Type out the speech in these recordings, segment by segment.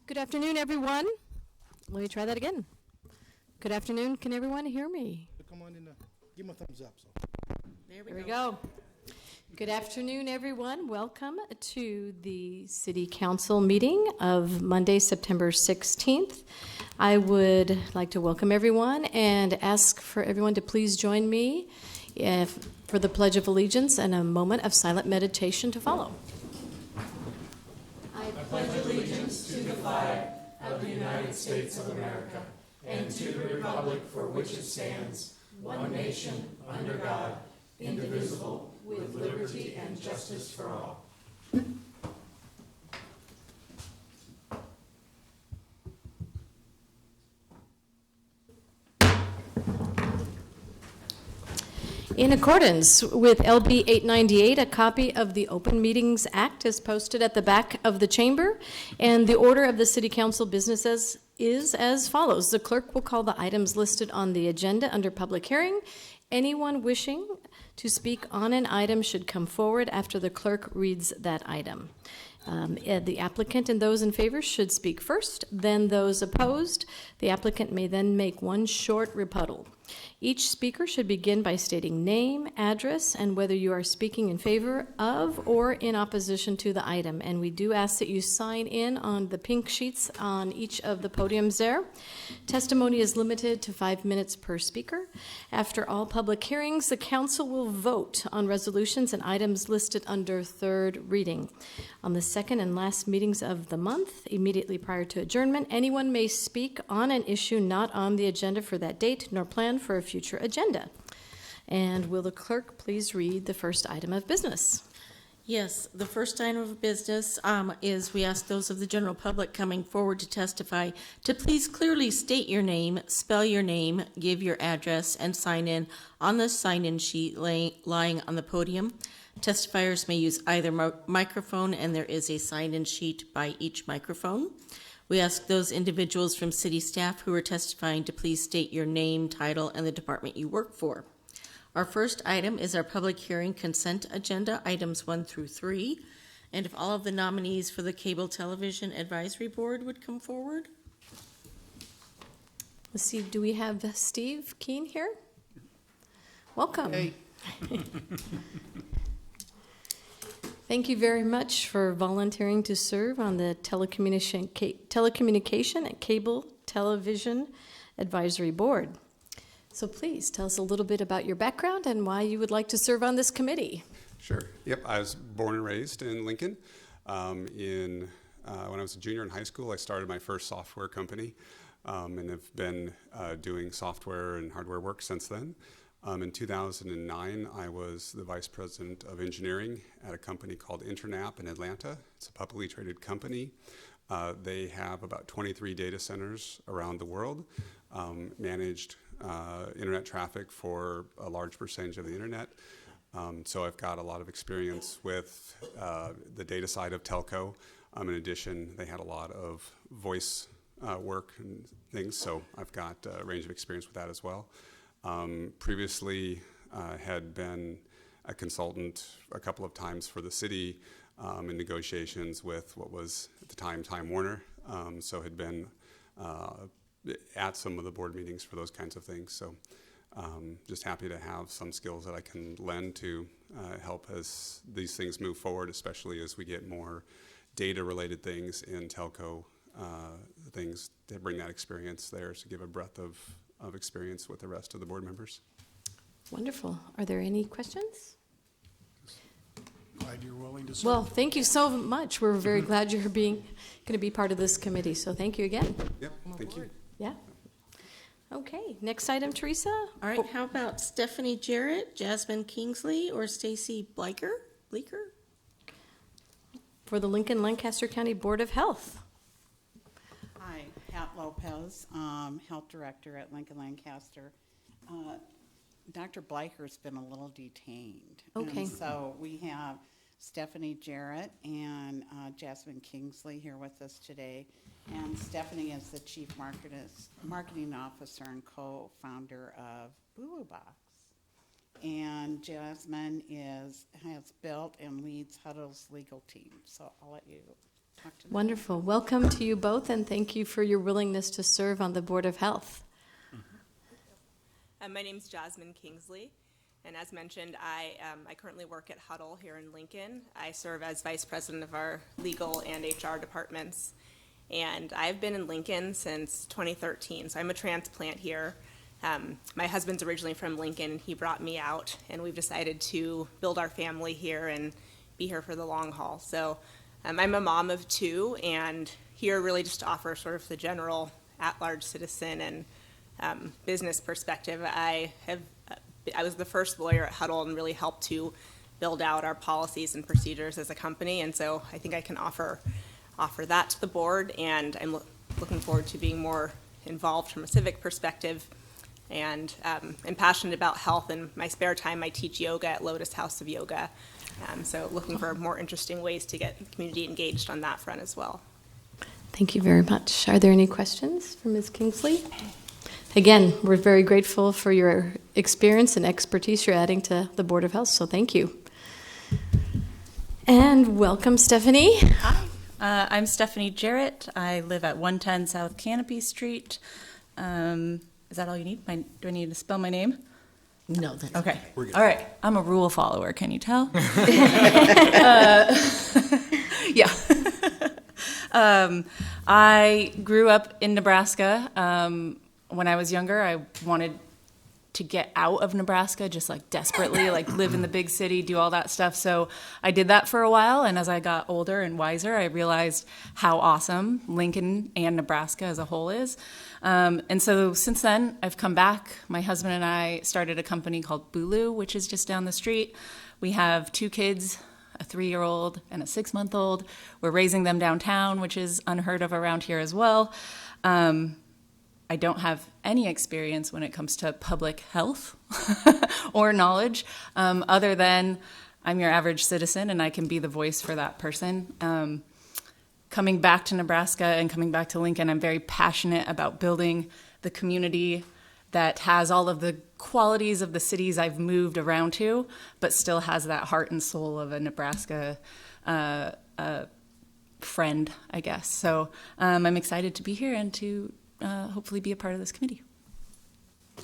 Good afternoon, everyone. Let me try that again. Good afternoon. Can everyone hear me? Come on in. Give him a thumbs up. So. There we go. Good afternoon, everyone. Welcome to the City Council meeting of Monday, September 16th. I would like to welcome everyone and ask for everyone to please join me for the Pledge of Allegiance and a moment of silent meditation to follow. I pledge allegiance to the flag of the United States of America and to the republic for which it stands, one nation, under God, indivisible, with liberty and justice for all. In accordance with LB 898, a copy of the Open Meetings Act is posted at the back of the chamber, and the order of the City Council businesses is as follows. The clerk will call the items listed on the agenda under public hearing. Anyone wishing to speak on an item should come forward after the clerk reads that item. The applicant and those in favor should speak first, then those opposed. The applicant may then make one short rebuttal. Each speaker should begin by stating name, address, and whether you are speaking in favor of or in opposition to the item. And we do ask that you sign in on the pink sheets on each of the podiums there. Testimony is limited to 5 minutes per speaker. After all public hearings, the council will vote on resolutions and items listed under third reading. On the second and last meetings of the month, immediately prior to adjournment, anyone may speak on an issue not on the agenda for that date nor planned for a future agenda. And will the clerk please read the first item of business? Yes, the first item of business is we ask those of the general public coming forward to testify to please clearly state your name, spell your name, give your address, and sign in on the sign-in sheet lying on the podium. Testifiers may use either microphone, and there is a sign-in sheet by each microphone. We ask those individuals from city staff who are testifying to please state your name, title, and the department you work for. Our first item is our public hearing consent agenda, items 1 through 3. And if all of the nominees for the Cable Television Advisory Board would come forward. Let's see, do we have Steve Keen here? Welcome. Hey. Thank you very much for volunteering to serve on the Telecommunication and Cable Television Advisory Board. So please tell us a little bit about your background and why you would like to serve on this committee. Sure. Yep. I was born and raised in Lincoln. When I was a junior in high school, I started my first software company and have been doing software and hardware work since then. In 2009, I was the vice president of engineering at a company called Internap in Atlanta. It's a publicly traded company. They have about 23 data centers around the world, managed internet traffic for a large percentage of the internet. So I've got a lot of experience with the data side of telco. In addition, they had a lot of voice work and things, so I've got a range of experience with that as well. Previously had been a consultant a couple of times for the city in negotiations with what was at the time Time Warner, so had been at some of the board meetings for those kinds of things. So just happy to have some skills that I can lend to help as these things move forward, especially as we get more data-related things in telco things, to bring that experience there to give a breadth of experience with the rest of the board members. Wonderful. Are there any questions? Glad you're willing to serve. Well, thank you so much. We're very glad you're going to be part of this committee, so thank you again. Yep, thank you. Yeah. Okay, next item, Teresa. All right, how about Stephanie Jarrett, Jasmine Kingsley, or Stacy Bleeker? For the Lincoln Lancaster County Board of Health. Hi, Pat Lopez, Health Director at Lincoln Lancaster. Dr. Bleicher's been a little detained. Okay. And so we have Stephanie Jarrett and Jasmine Kingsley here with us today. And Stephanie is the Chief Marketing Officer and co-founder of Bulu Box. And Jasmine has built and leads Huddle's legal team. So I'll let you talk to them. Wonderful. Welcome to you both, and thank you for your willingness to serve on the Board of Health. My name's Jasmine Kingsley, and as mentioned, I currently work at Huddle here in Lincoln. I serve as vice president of our legal and HR departments, and I've been in Lincoln since 2013, so I'm a transplant here. My husband's originally from Lincoln, and he brought me out, and we've decided to build our family here and be here for the long haul. So I'm a mom of two, and here really just to offer sort of the general at-large citizen and business perspective. I was the first lawyer at Huddle and really helped to build out our policies and procedures as a company, and so I think I can offer that to the board, and I'm looking forward to being more involved from a civic perspective. And I'm passionate about health. In my spare time, I teach yoga at Lotus House of Yoga, so looking for more interesting ways to get the community engaged on that front as well. Thank you very much. Are there any questions for Ms. Kingsley? Again, we're very grateful for your experience and expertise you're adding to the Board of Health, so thank you. And welcome, Stephanie. Hi, I'm Stephanie Jarrett. I live at 110 South Canopy Street. Is that all you need? Do I need to spell my name? No, that's Okay. All right. I'm a rule follower. Can you tell? Yeah. I grew up in Nebraska. When I was younger, I wanted to get out of Nebraska, just like desperately, like live in the big city, do all that stuff. So I did that for a while, and as I got older and wiser, I realized how awesome Lincoln and Nebraska as a whole is. And so since then, I've come back. My husband and I started a company called Bulu, which is just down the street. We have 2 kids, a 3-year-old and a 6-month-old. We're raising them downtown, which is unheard of around here as well. I don't have any experience when it comes to public health or knowledge, other than I'm your average citizen and I can be the voice for that person. Coming back to Nebraska and coming back to Lincoln, I'm very passionate about building the community that has all of the qualities of the cities I've moved around to, but still has that heart and soul of a Nebraska friend, I guess. So I'm excited to be here and to hopefully be a part of this committee.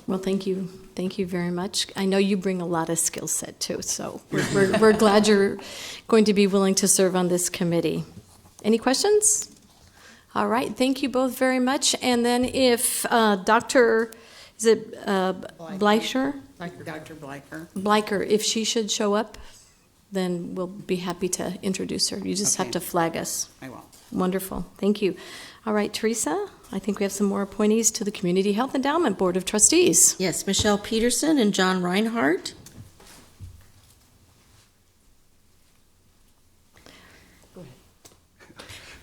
Well, thank you. Thank you very much. I know you bring a lot of skill set too, so we're glad you're going to be willing to serve on this committee. Any questions? All right, thank you both very much. And then if Dr. Is it Bleicher? Dr. Bleicher. Bleicher, if she should show up, then we'll be happy to introduce her. You just have Okay. to flag us. I will. Wonderful. Thank you. All right, Teresa, I think we have some more appointees to the Community Health Endowment Board of Trustees. Yes, Michelle Peterson and John Reinhardt.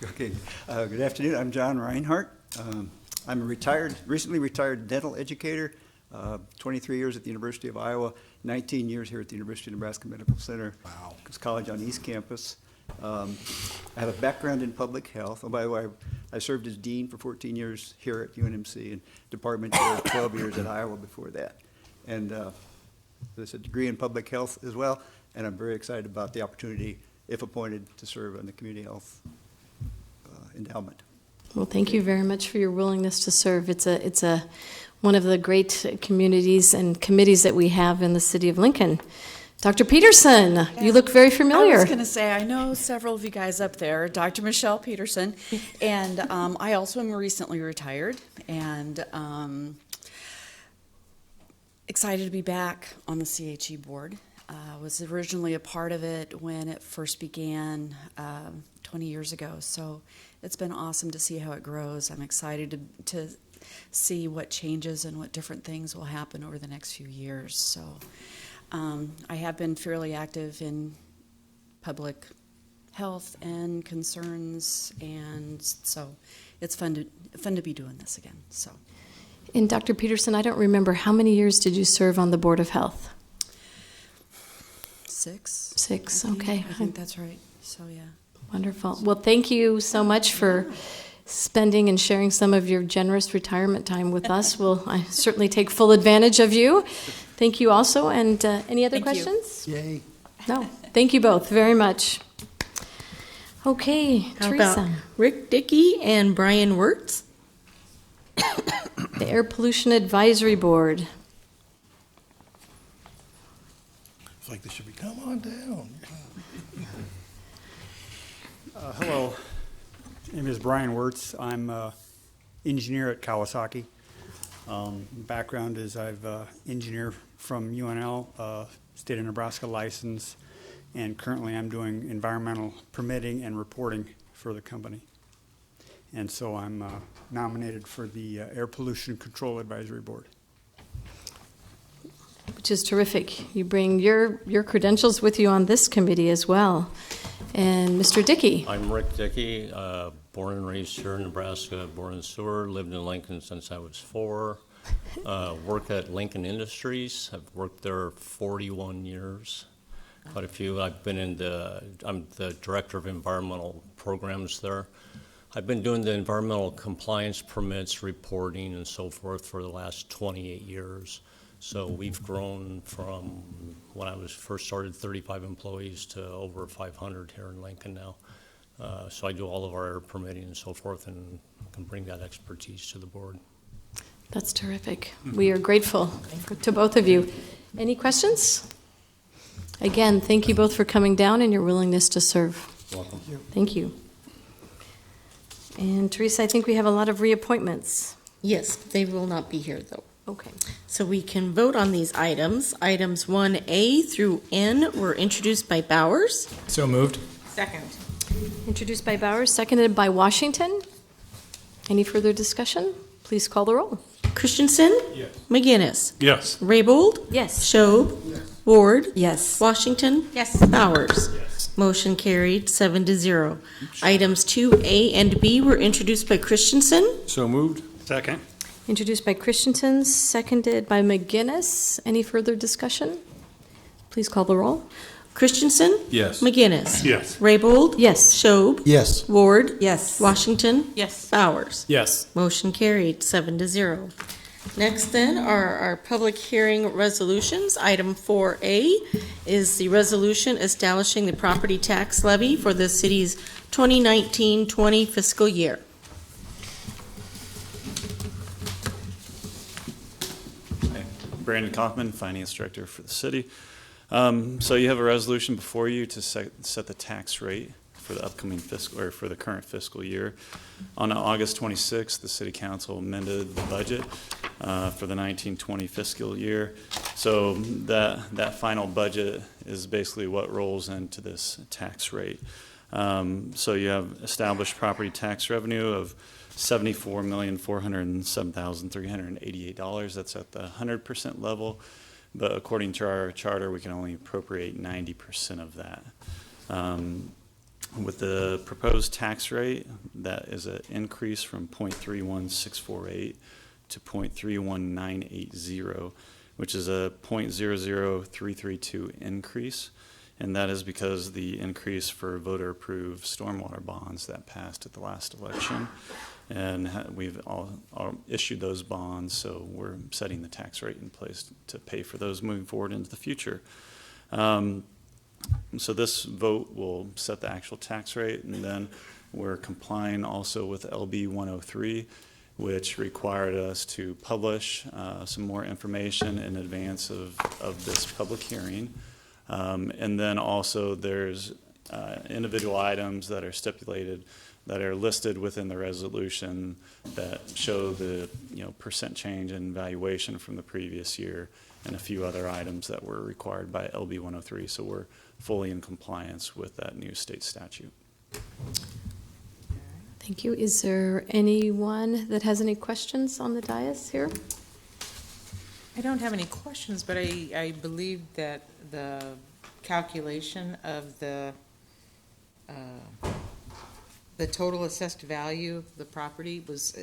Okay, good afternoon. I'm John Reinhardt. I'm a recently retired dental educator, 23 years at the University of Iowa, 19 years here at the University of Nebraska Medical Center. Wow. College on East Campus. I have a background in public health. Oh, by the way, I served as dean for 14 years here at UNMC and department chair 12 years at Iowa before that. And there's a degree in public health as well, and I'm very excited about the opportunity, if appointed, to serve on the Community Health Endowment. Well, thank you very much for your willingness to serve. It's one of the great communities and committees that we have in the city of Lincoln. Dr. Peterson, you look very familiar. I was going to say, I know several of you guys up there, Dr. Michelle Peterson, and I also am recently retired, and excited to be back on the CHE board. I was originally a part of it when it first began 20 years ago, so it's been awesome to see how it grows. I'm excited to see what changes and what different things will happen over the next few years. So I have been fairly active in public health and concerns, and so it's fun to be doing this again. So, And Dr. Peterson, I don't remember, how many years did you serve on the Board of Health? 6. 6, I think. okay. I think that's right. So, yeah. Wonderful. Well, thank you so much for spending and sharing some of your generous retirement time with us. I certainly take full advantage of you. Thank you also. And any other Thank you. questions? Yay. No. Thank you both very much. Okay, How about Teresa. Rick Dickey and Brian Wirtz? The Air Pollution Advisory Board. It's like they should be, come on down. Hello, my name is Brian Wirtz. I'm an engineer at Kawasaki. Background is I've engineer from UNL, state of Nebraska license, and currently I'm doing environmental permitting and reporting for the company. And so I'm nominated for the Air Pollution Control Advisory Board. Which is terrific. You bring your credentials with you on this committee as well. And Mr. Dickey. I'm Rick Dickey, born and raised here in Nebraska, born in Seward, lived in Lincoln since I was 4. Work at Lincoln Industries. I've worked there 41 years, quite a few. I'm the director of environmental programs there. I've been doing the environmental compliance permits, reporting, and so forth for the last 28 years. So we've grown from when I was first started 35 employees to over 500 here in Lincoln now. So I do all of our air permitting and so forth and can bring that expertise to the board. That's terrific. We are grateful to both of you. Any questions? Again, thank you both for coming down and your willingness to serve. Welcome. Thank you. And Teresa, I think we have a lot of reappointments. Yes, they will not be here, though. Okay. So we can vote on these items. Items 1A through N were introduced by Bowers. So moved. Second. Introduced by Bowers, seconded by Washington. Any further discussion? Please call the roll. Christensen? Yes. McGinnis? Yes. Raybold? Yes. Schob? Ward? Yes. Washington? Yes. Bowers? Yes. Motion carried, 7-0. Items 2A and B were introduced by Christensen. So moved. Second. Introduced by Christensen, seconded by McGinnis. Any further discussion? Please call the roll. Christensen? Yes. McGinnis? Yes. Raybold? Yes. Schob? Yes. Ward? Yes. Washington? Yes. Bowers? Yes. Motion carried, 7-0. Next then are our public hearing resolutions. Item 4A is the resolution establishing the property tax levy for the city's 2019-20 fiscal year. Brandon Kaufman, Finance Director for the city. So you have a resolution before you to set the tax rate for the upcoming fiscal, or for the current fiscal year. On August 26th, the City Council amended the budget for the 1920 fiscal year. So that final budget is basically what rolls into this tax rate. So you have established property tax revenue of $74,407,388. That's at the 100% level, but according to our charter, we can only appropriate 90% of that. With the proposed tax rate, that is an increase from 0.31648 to 0.31980, which is a 0.00332 increase. And that is because the increase for voter-approved stormwater bonds that passed at the last election. And we've all issued those bonds, so we're setting the tax rate in place to pay for those moving forward into the future. So this vote will set the actual tax rate, and then we're complying also with LB 103, which required us to publish some more information in advance of this public hearing. And then also there's individual items that are stipulated that are listed within the resolution that show the percent change in valuation from the previous year, and a few other items that were required by LB 103. So we're fully in compliance with that new state statute. Thank you. Is there anyone that has any questions on the dais here? I don't have any questions, but I believe that the calculation of the total assessed value of the property was,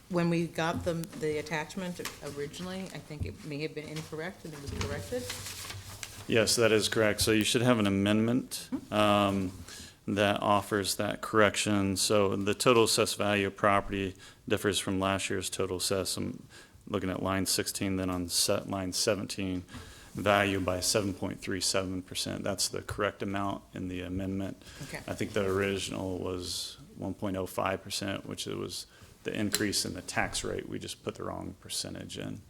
when we got the attachment originally, I think it may have been incorrect and it was corrected. Yes, that is correct. So you should have an amendment that offers that correction. So the total assessed value of property differs from last year's total assess. I'm looking at line 16, then on line 17, value by 7.37%. That's the correct amount in the amendment. Okay. I think the original was 1.05%, which it was the increase in the tax rate. We just put the wrong percentage in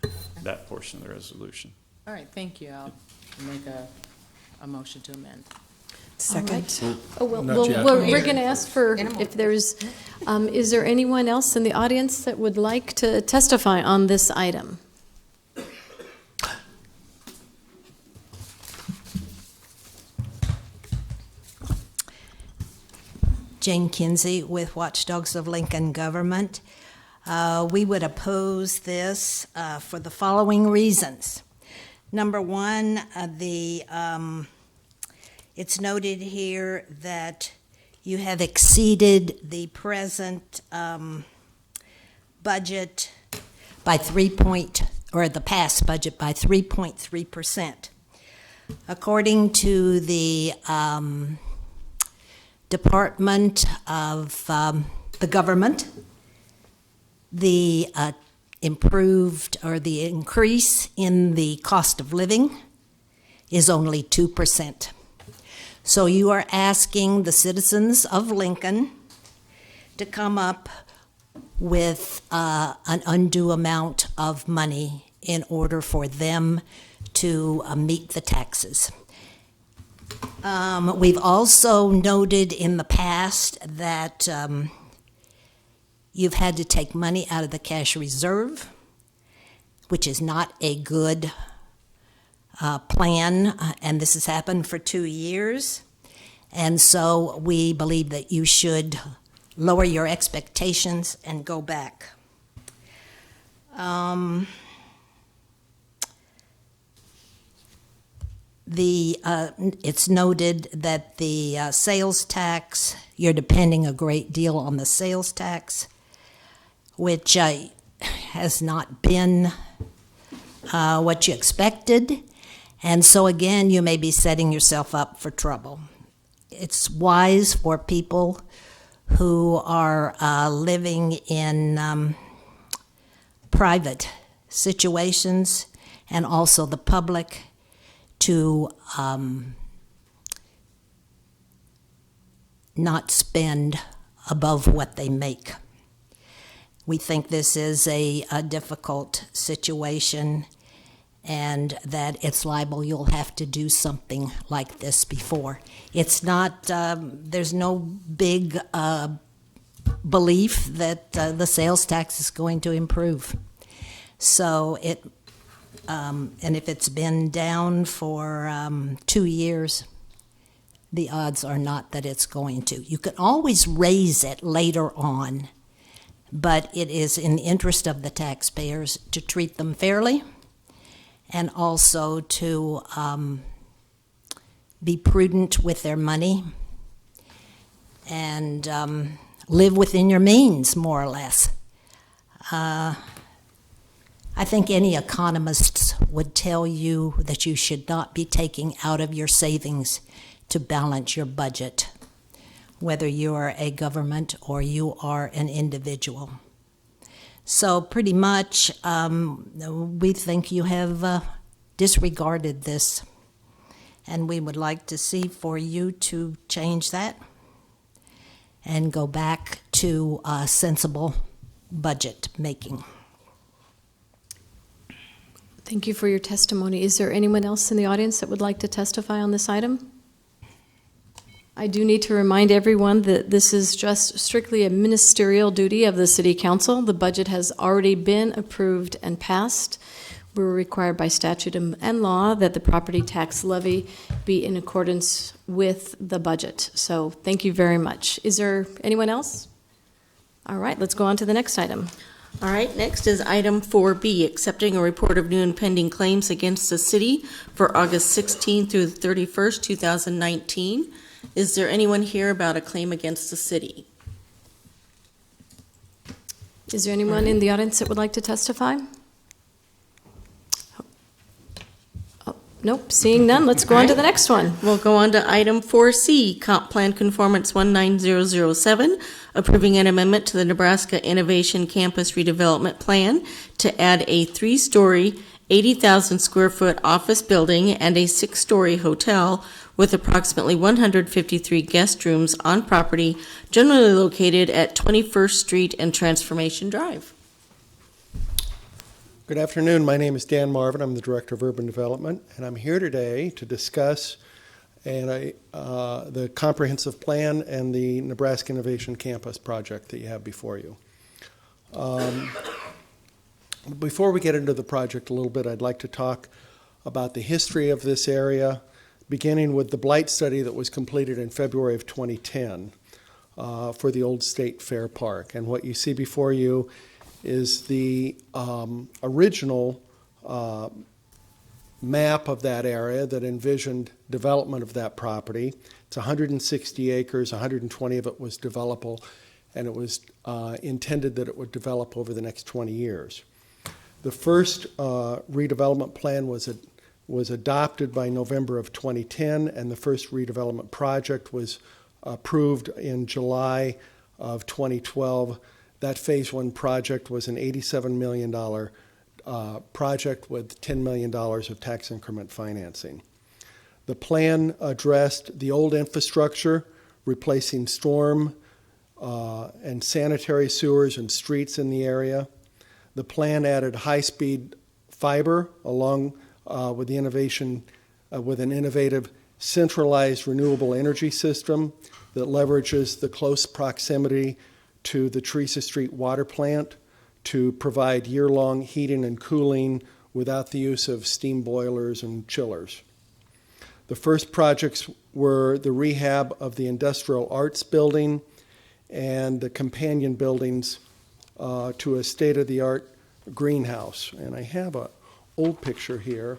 that portion of the resolution. All right, thank you. I'll make a motion to amend. Second. Oh, well, Not well, yet. we're going to ask for, In a moment. if there's, is there anyone else in the audience that would like to testify on this item? Jane Kinsey with Watchdogs of Lincoln Government. We would oppose this for the following reasons. Number one, it's noted here that you have exceeded the present budget by the past budget by 3.3%. According to the Department of the Government, the improved or the increase in the cost of living is only 2%. So you are asking the citizens of Lincoln to come up with an undue amount of money in order for them to meet the taxes. We've also noted in the past that you've had to take money out of the cash reserve, which is not a good plan, and this has happened for 2 years. And so we believe that you should lower your expectations and go back. It's noted that the sales tax, you're depending a great deal on the sales tax, which has not been what you expected. And so again, you may be setting yourself up for trouble. It's wise for people who are living in private situations and also the public to not spend above what they make. We think this is a difficult situation and that it's liable you'll have to do something like this before. It's not, there's no big belief that the sales tax is going to improve. So and if it's been down for 2 years, the odds are not that it's going to. You can always raise it later on, but it is in the interest of the taxpayers to treat them fairly and also to be prudent with their money and live within your means, more or less. I think any economist would tell you that you should not be taking out of your savings to balance your budget, whether you are a government or you are an individual. So pretty much, we think you have disregarded this, and we would like to see for you to change that and go back to sensible budget making. Thank you for your testimony. Is there anyone else in the audience that would like to testify on this item? I do need to remind everyone that this is just strictly a ministerial duty of the City Council. The budget has already been approved and passed. We're required by statute and law that the property tax levy be in accordance with the budget. So thank you very much. Is there anyone else? All right, let's go on to the next item. All right, next is item 4B, accepting a report of new and pending claims against the city for August 16 through the 31st, 2019. Is there anyone here about a claim against the city? Is there anyone in the audience that would like to testify? Oh, nope, seeing none, let's go on to the next one. We'll go on to item 4C, Comp Plan Conformance 19007, approving an amendment to the Nebraska Innovation Campus Redevelopment Plan to add a 3-story 80,000 square foot office building and a 6-story hotel with approximately 153 guest rooms on property generally located at 21st Street and Transformation Drive. Good afternoon. My name is Dan Marvin. I'm the Director of Urban Development, and I'm here today to discuss the comprehensive plan and the Nebraska Innovation Campus project that you have before you. Before we get into the project a little bit, I'd like to talk about the history of this area, beginning with the blight study that was completed in February of 2010 for the old State Fair Park. And what you see before you is the original map of that area that envisioned development of that property. It's 160 acres, 120 of it was developable, and it was intended that it would develop over the next 20 years. The first redevelopment plan was adopted by November of 2010, and the first redevelopment project was approved in July of 2012. That Phase 1 project was an $87 million project with $10 million of tax increment financing. The plan addressed the old infrastructure, replacing storm and sanitary sewers and streets in the area. The plan added high-speed fiber along with an innovative centralized renewable energy system that leverages the close proximity to the Teresa Street water plant to provide year-long heating and cooling without the use of steam boilers and chillers. The first projects were the rehab of the Industrial Arts Building and the companion buildings to a state-of-the-art greenhouse. And I have an old picture here.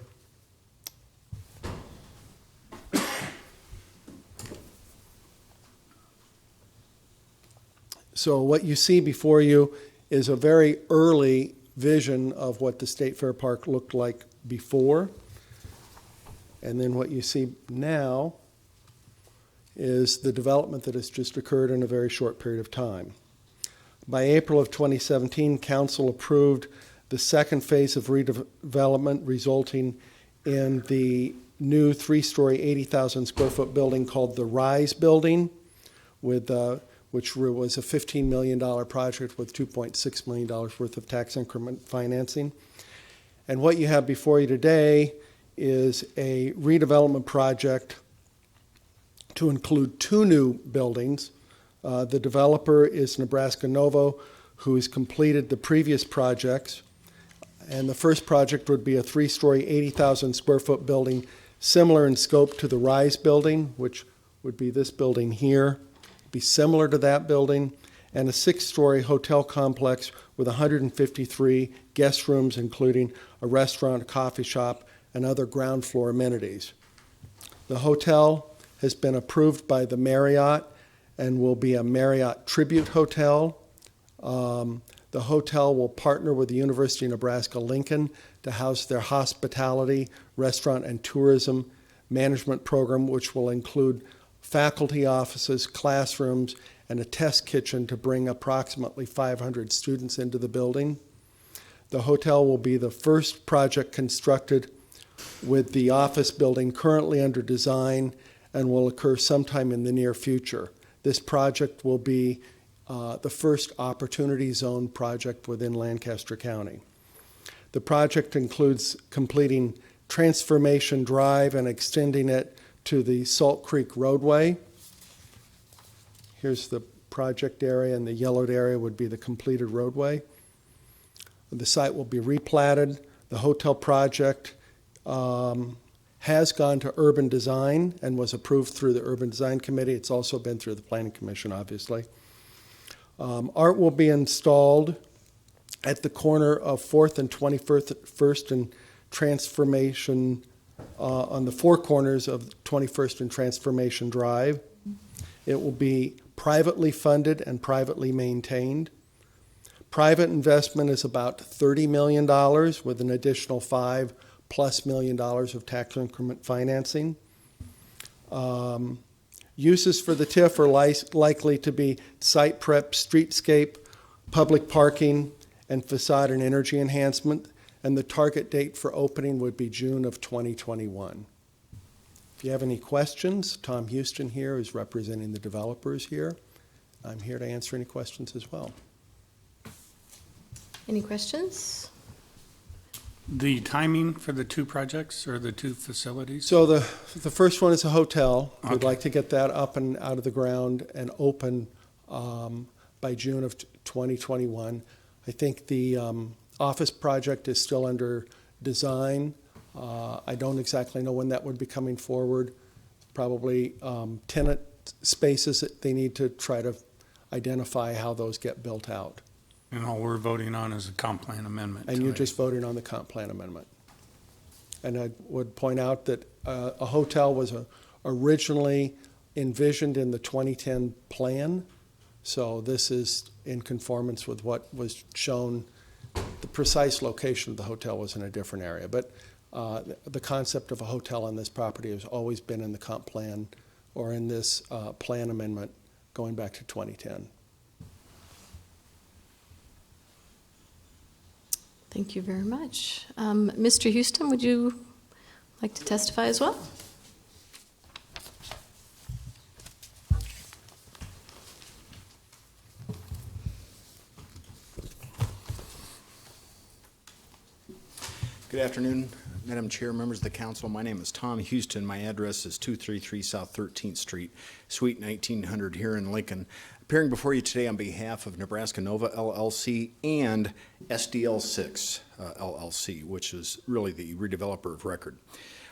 So what you see before you is a very early vision of what the State Fair Park looked like before. And then what you see now is the development that has just occurred in a very short period of time. By April of 2017, Council approved the second phase of redevelopment, resulting in the new 3-story, 80,000 square foot building called the Rise Building, with which was a $15 million project with $2.6 million worth of tax increment financing. And what you have before you today is a redevelopment project to include 2 new buildings. The developer is Nebraska Novo, who has completed the previous projects. And the first project would be a 3-story, 80,000 square foot building, similar in scope to the Rise Building, which would be this building here. Be similar to that building, and a 6-story hotel complex with 153 guest rooms, including a restaurant, a coffee shop, and other ground floor amenities. The hotel has been approved by the Marriott and will be a Marriott Tribute Hotel. The hotel will partner with the University of Nebraska-Lincoln to house their hospitality, restaurant, and tourism management program, which will include faculty offices, classrooms, and a test kitchen to bring approximately 500 students into the building. The hotel will be the first project constructed with the office building currently under design and will occur sometime in the near future. This project will be the first Opportunity Zone project within Lancaster County. The project includes completing Transformation Drive and extending it to the Salt Creek roadway. Here's the project area, and the yellowed area would be the completed roadway. The site will be replatted. The hotel project has gone to urban design and was approved through the Urban Design Committee. It's also been through the Planning Commission, obviously. Art will be installed at the corner of 4th and 21st and Transformation, on the 4 corners of 21st and Transformation Drive. It will be privately funded and privately maintained. Private investment is about $30 million with an additional $5+ million of tax increment financing. Uses for the TIF are likely to be site prep, streetscape, public parking, and facade and energy enhancement. and the target date for opening would be June of 2021. If you have any questions, Tom Houston here is representing the developers here. I'm here to answer any questions as well. Any questions? The timing for the two projects or the two facilities? So the first one is a hotel. We'd Okay. like to get that up and out of the ground and open by June of 2021. I think the office project is still under design. I don't exactly know when that would be coming forward. Probably tenant spaces that they need to try to identify how those get built out. And all we're voting on is a comp plan amendment. And you're tonight. just voting on the comp plan amendment. And I would point out that a hotel was originally envisioned in the 2010 plan. So this is in conformance with what was shown. The precise location of the hotel was in a different area. But the concept of a hotel on this property has always been in the comp plan or in this plan amendment going back to 2010. Thank you very much. Mr. Houston, would you like to testify as well? Good afternoon, Madam Chair, members of the council. My name is Tom Houston. My address is 233 South 13th Street, Suite 1900 here in Lincoln. Appearing before you today on behalf of Nebraska Nova LLC and SDL 6 LLC, which is really the redeveloper of record.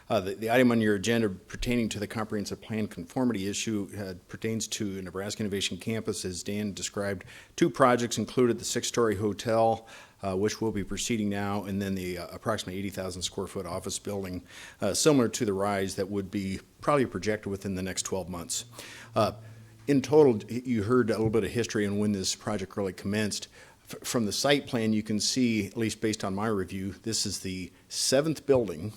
The item on your agenda pertaining to the comprehensive plan conformity issue pertains to Nebraska Innovation Campus. As Dan described, two projects included the 6-story hotel, which will be proceeding now, and then the approximately 80,000 square foot office building, similar to the RISE, that would be probably projected within the next 12 months. In total, you heard a little bit of history on when this project really commenced. From the site plan, you can see, at least based on my review, this is the 7th building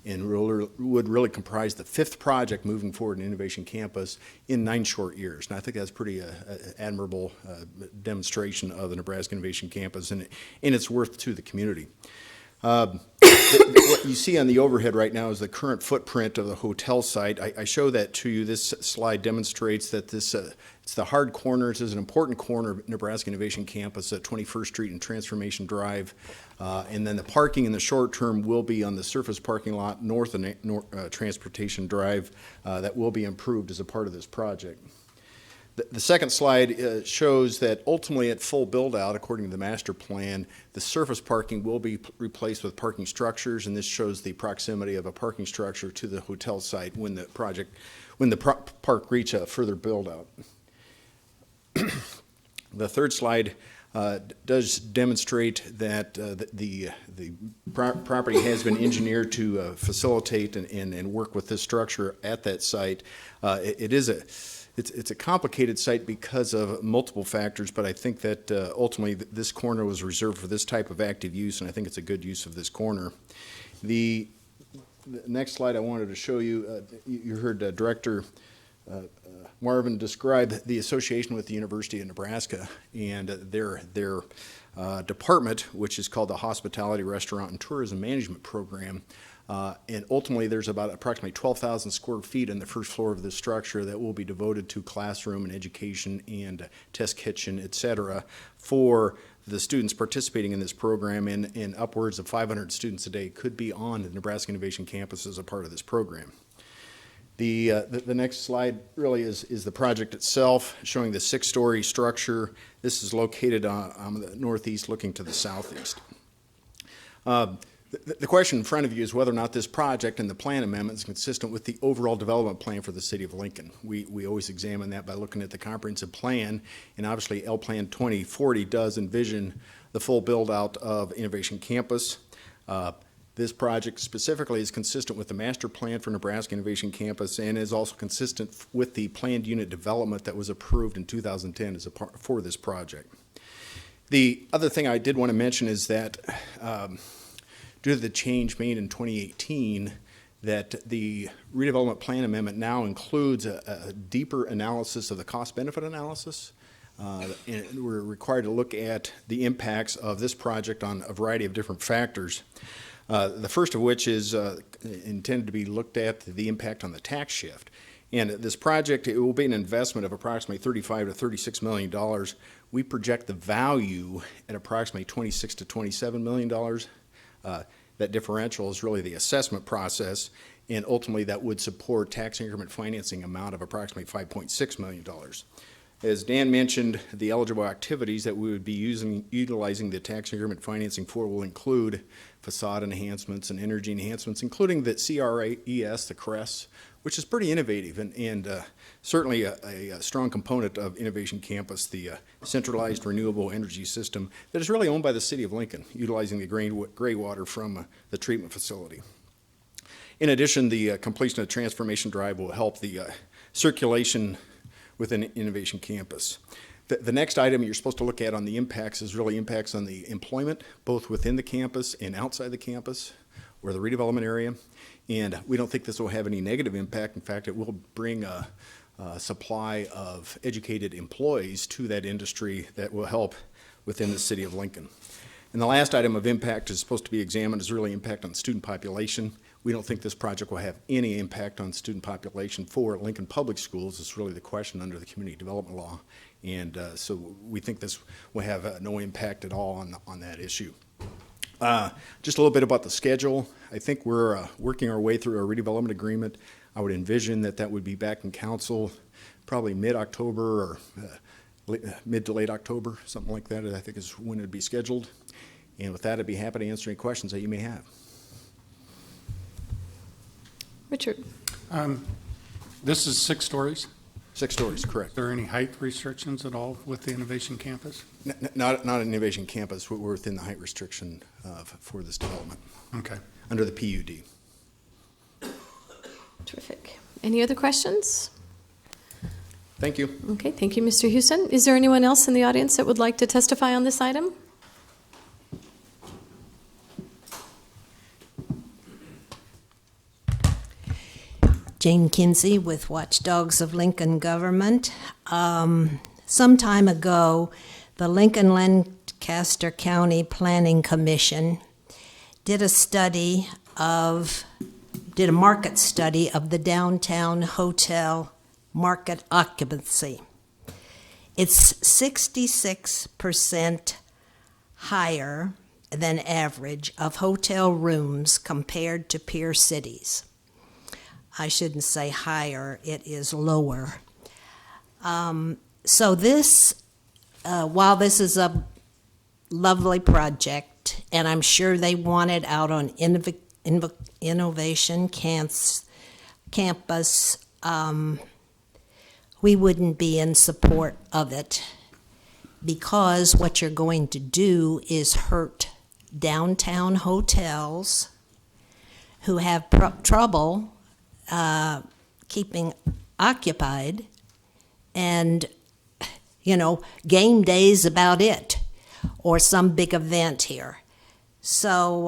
and would really comprise the 5th project moving forward in Innovation Campus in 9 short years. And I think that's pretty admirable demonstration of the Nebraska Innovation Campus and its worth to the community. What you see on the overhead right now is the current footprint of the hotel site. I show that to you. This slide demonstrates that it's the hard corners. This is an important corner of Nebraska Innovation Campus at 21st Street and Transformation Drive. And then the parking in the short term will be on the surface parking lot north of Transportation Drive that will be improved as a part of this project. The second slide shows that ultimately at full build-out, according to the master plan, the surface parking will be replaced with parking structures, and this shows the proximity of a parking structure to the hotel site when the park reach a further build-out. The third slide does demonstrate that the property has been engineered to facilitate and work with this structure at that site. It's a complicated site because of multiple factors, but I think that ultimately this corner was reserved for this type of active use, and I think it's a good use of this corner. The next slide I wanted to show you, you heard Director Marvin describe the association with the University of Nebraska and their department, which is called the Hospitality, Restaurant, and Tourism Management Program. And ultimately, there's about approximately 12,000 square feet on the first floor of this structure that will be devoted to classroom and education and test kitchen, et cetera, for the students participating in this program, and upwards of 500 students a day could be on the Nebraska Innovation Campus as a part of this program. The next slide really is the project itself, showing the 6-story structure. This is located on the northeast, looking to the southeast. The question in front of you is whether or not this project and the plan amendment is consistent with the overall development plan for the city of Lincoln. We always examine that by looking at the comprehensive plan, and obviously L Plan 2040 does envision the full build-out of Innovation Campus. This project specifically is consistent with the master plan for Nebraska Innovation Campus and is also consistent with the planned unit development that was approved in 2010 as a part for this project. The other thing I did want to mention is that due to the change made in 2018, that the redevelopment plan amendment now includes a deeper analysis of the cost-benefit analysis And we're required to look at the impacts of this project on a variety of different factors. The first of which is intended to be looked at the impact on the tax shift. And this project, it will be an investment of approximately $35 to $36 million. We project the value at approximately $26 to $27 million. That differential is really the assessment process, and ultimately that would support tax increment financing amount of approximately $5.6 million. As Dan mentioned, the eligible activities that we would be utilizing the tax increment financing for will include facade enhancements and energy enhancements, including the CRES, the CRES, which is pretty innovative and certainly a strong component of Innovation Campus, the centralized renewable energy system that is really owned by the City of Lincoln, utilizing the gray water from the treatment facility. In addition, the completion of the transformation drive will help the circulation within Innovation Campus. The next item you're supposed to look at on the impacts is really impacts on the employment, both within the campus and outside the campus, or the redevelopment area. And we don't think this will have any negative impact. In fact, it will bring a supply of educated employees to that industry that will help within the City of Lincoln. And the last item of impact is supposed to be examined is really impact on student population. We don't think this project will have any impact on student population for Lincoln Public Schools. It's really the question under the Community Development Law. And so we think this will have no impact at all on that issue. Just a little bit about the schedule. I think we're working our way through a redevelopment agreement. I would envision that would be back in council probably mid-October or mid to late October, something like that, I think is when it would be scheduled. And with that, I'd be happy to answer any questions that you may have. Richard. This is 6 stories? 6 stories, correct. Are there any height restrictions at all with the Innovation Campus? Not an Innovation Campus. We're within the height restriction for this development. Okay. Under the PUD. Terrific. Any other questions? Thank you. Okay, thank you, Mr. Houston. Is there anyone else in the audience that would like to testify on this item? Jane Kinsey with Watchdogs of Lincoln Government. Some time ago, the Lincoln-Lancaster County Planning Commission did a market study of the downtown hotel market occupancy. It's 66% higher than average of hotel rooms compared to peer cities. I shouldn't say higher, it is lower. So this, while this is a lovely project, and I'm sure they want it out on Innovation Campus, we wouldn't be in support of it because what you're going to do is hurt downtown hotels who have trouble keeping occupied, and game day's about it, or some big event here. So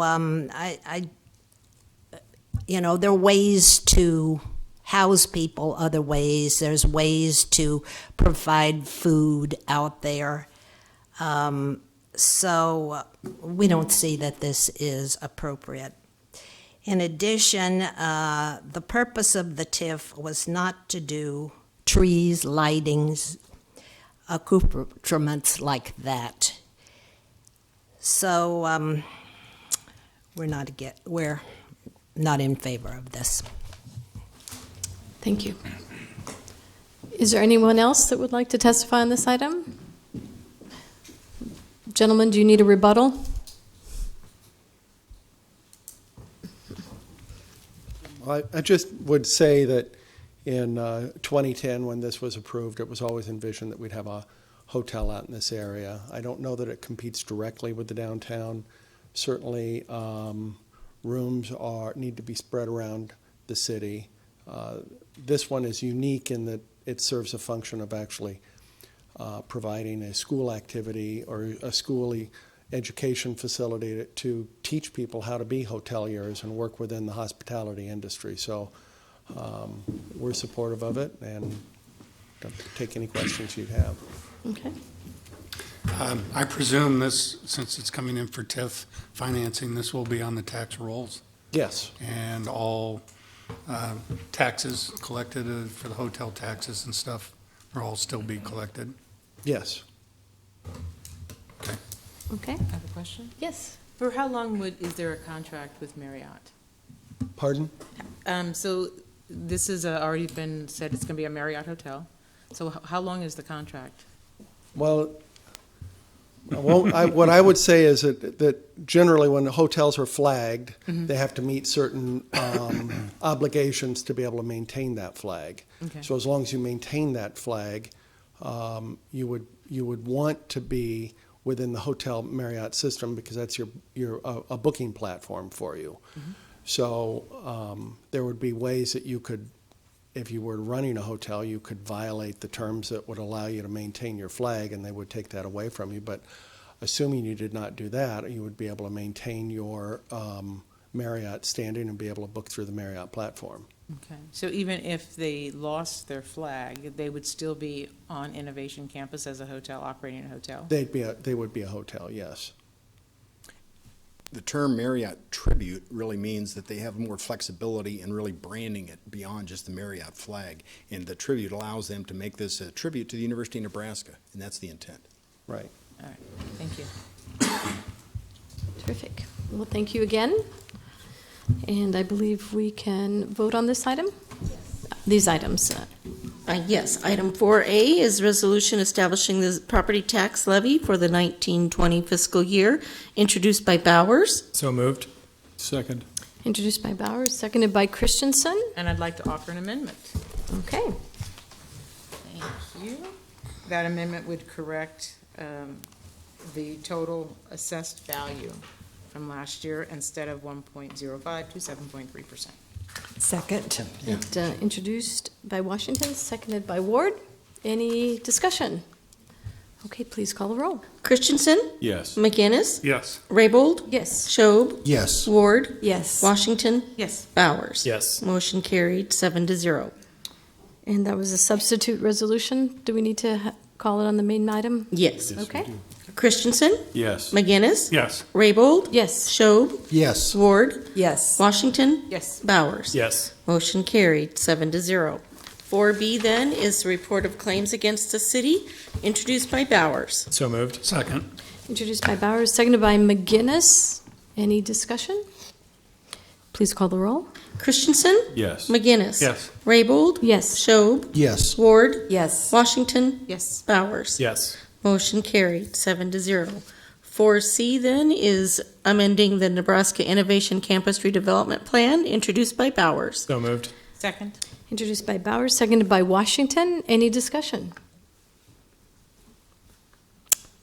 there are ways to house people other ways. There's ways to provide food out there. So we don't see that this is appropriate. In addition, the purpose of the TIF was not to do trees, lightings, accoutrements like that. So we're not in favor of this. Thank you. Is there anyone else that would like to testify on this item? Gentlemen, do you need a rebuttal? I just would say that in 2010, when this was approved, it was always envisioned that we'd have a hotel out in this area. I don't know that it competes directly with the downtown. Certainly, rooms need to be spread around the city. This one is unique in that it serves a function of actually providing a school activity or a schooly education facility to teach people how to be hoteliers and work within the hospitality industry. So we're supportive of it and don't take any questions you'd have. Okay. I presume this, since it's coming in for TIF financing, this will be on the tax rolls, Yes, and all taxes collected for the hotel taxes and stuff will all still be collected. yes. Okay. I have a question. Yes. For how long is there a contract with Marriott? Pardon? So this has already been said it's going to be a Marriott hotel. So how long is the contract? Well, what I would say is that generally when the hotels are flagged, they have to meet certain obligations to be able to maintain that flag. Okay. So as long as you maintain that flag, you would want to be within the hotel Marriott system because that's a booking platform for you. So there would be ways that you could, if you were running a hotel, you could violate the terms that would allow you to maintain your flag, and they would take that away from you. But assuming you did not do that, you would be able to maintain your Marriott standing and be able to book through the Marriott platform. Okay. So even if they lost their flag, they would still be on Innovation Campus as a hotel, operating a hotel? They would be a hotel, yes. The term Marriott Tribute really means that they have more flexibility in really branding it beyond just the Marriott flag. And the tribute allows them to make this a tribute to the University of Nebraska, and that's the intent. Right. All right, thank you. Terrific. Well, thank you again. And I believe we can vote on this item? These items. Yes, item 4A is resolution establishing the property tax levy for the 1920 fiscal year, introduced by Bowers. So moved. Second. Introduced by Bowers, seconded by Christensen. And I'd like to offer an amendment. Okay. Thank you. That amendment would correct the total assessed value from last year. Instead of 1.05 to 7.3%. Second. Introduced by Washington, seconded by Ward. Any discussion? Okay, please call the roll. Christensen, Yes. McGinnis, Yes. Raybold, Yes. Schob, Yes. Ward, Yes. Washington, Yes. Bowers. Yes. Motion carried, 7-0. And that was a substitute resolution. Do we need to call it on the main item? Yes. Okay. Christensen, Yes. McGinnis, Yes. Raybold, Yes. Schob, Yes. Ward, Yes. Washington, Yes. Bowers. Yes. Motion carried, 7-0. 4B then is the report of claims against the city, introduced by Bowers. So moved. Second. Introduced by Bowers, seconded by McGinnis. Any discussion? Please call the roll. Christensen, Yes. McGinnis. Yes. Raybold, Yes. Schob, Yes. Ward, Yes. Washington, Yes. Bowers. Yes. Motion carried, 7-0. 4C then is amending the Nebraska Innovation Campus Redevelopment Plan, introduced by Bowers. So moved. Second. Introduced by Bowers, seconded by Washington. Any discussion?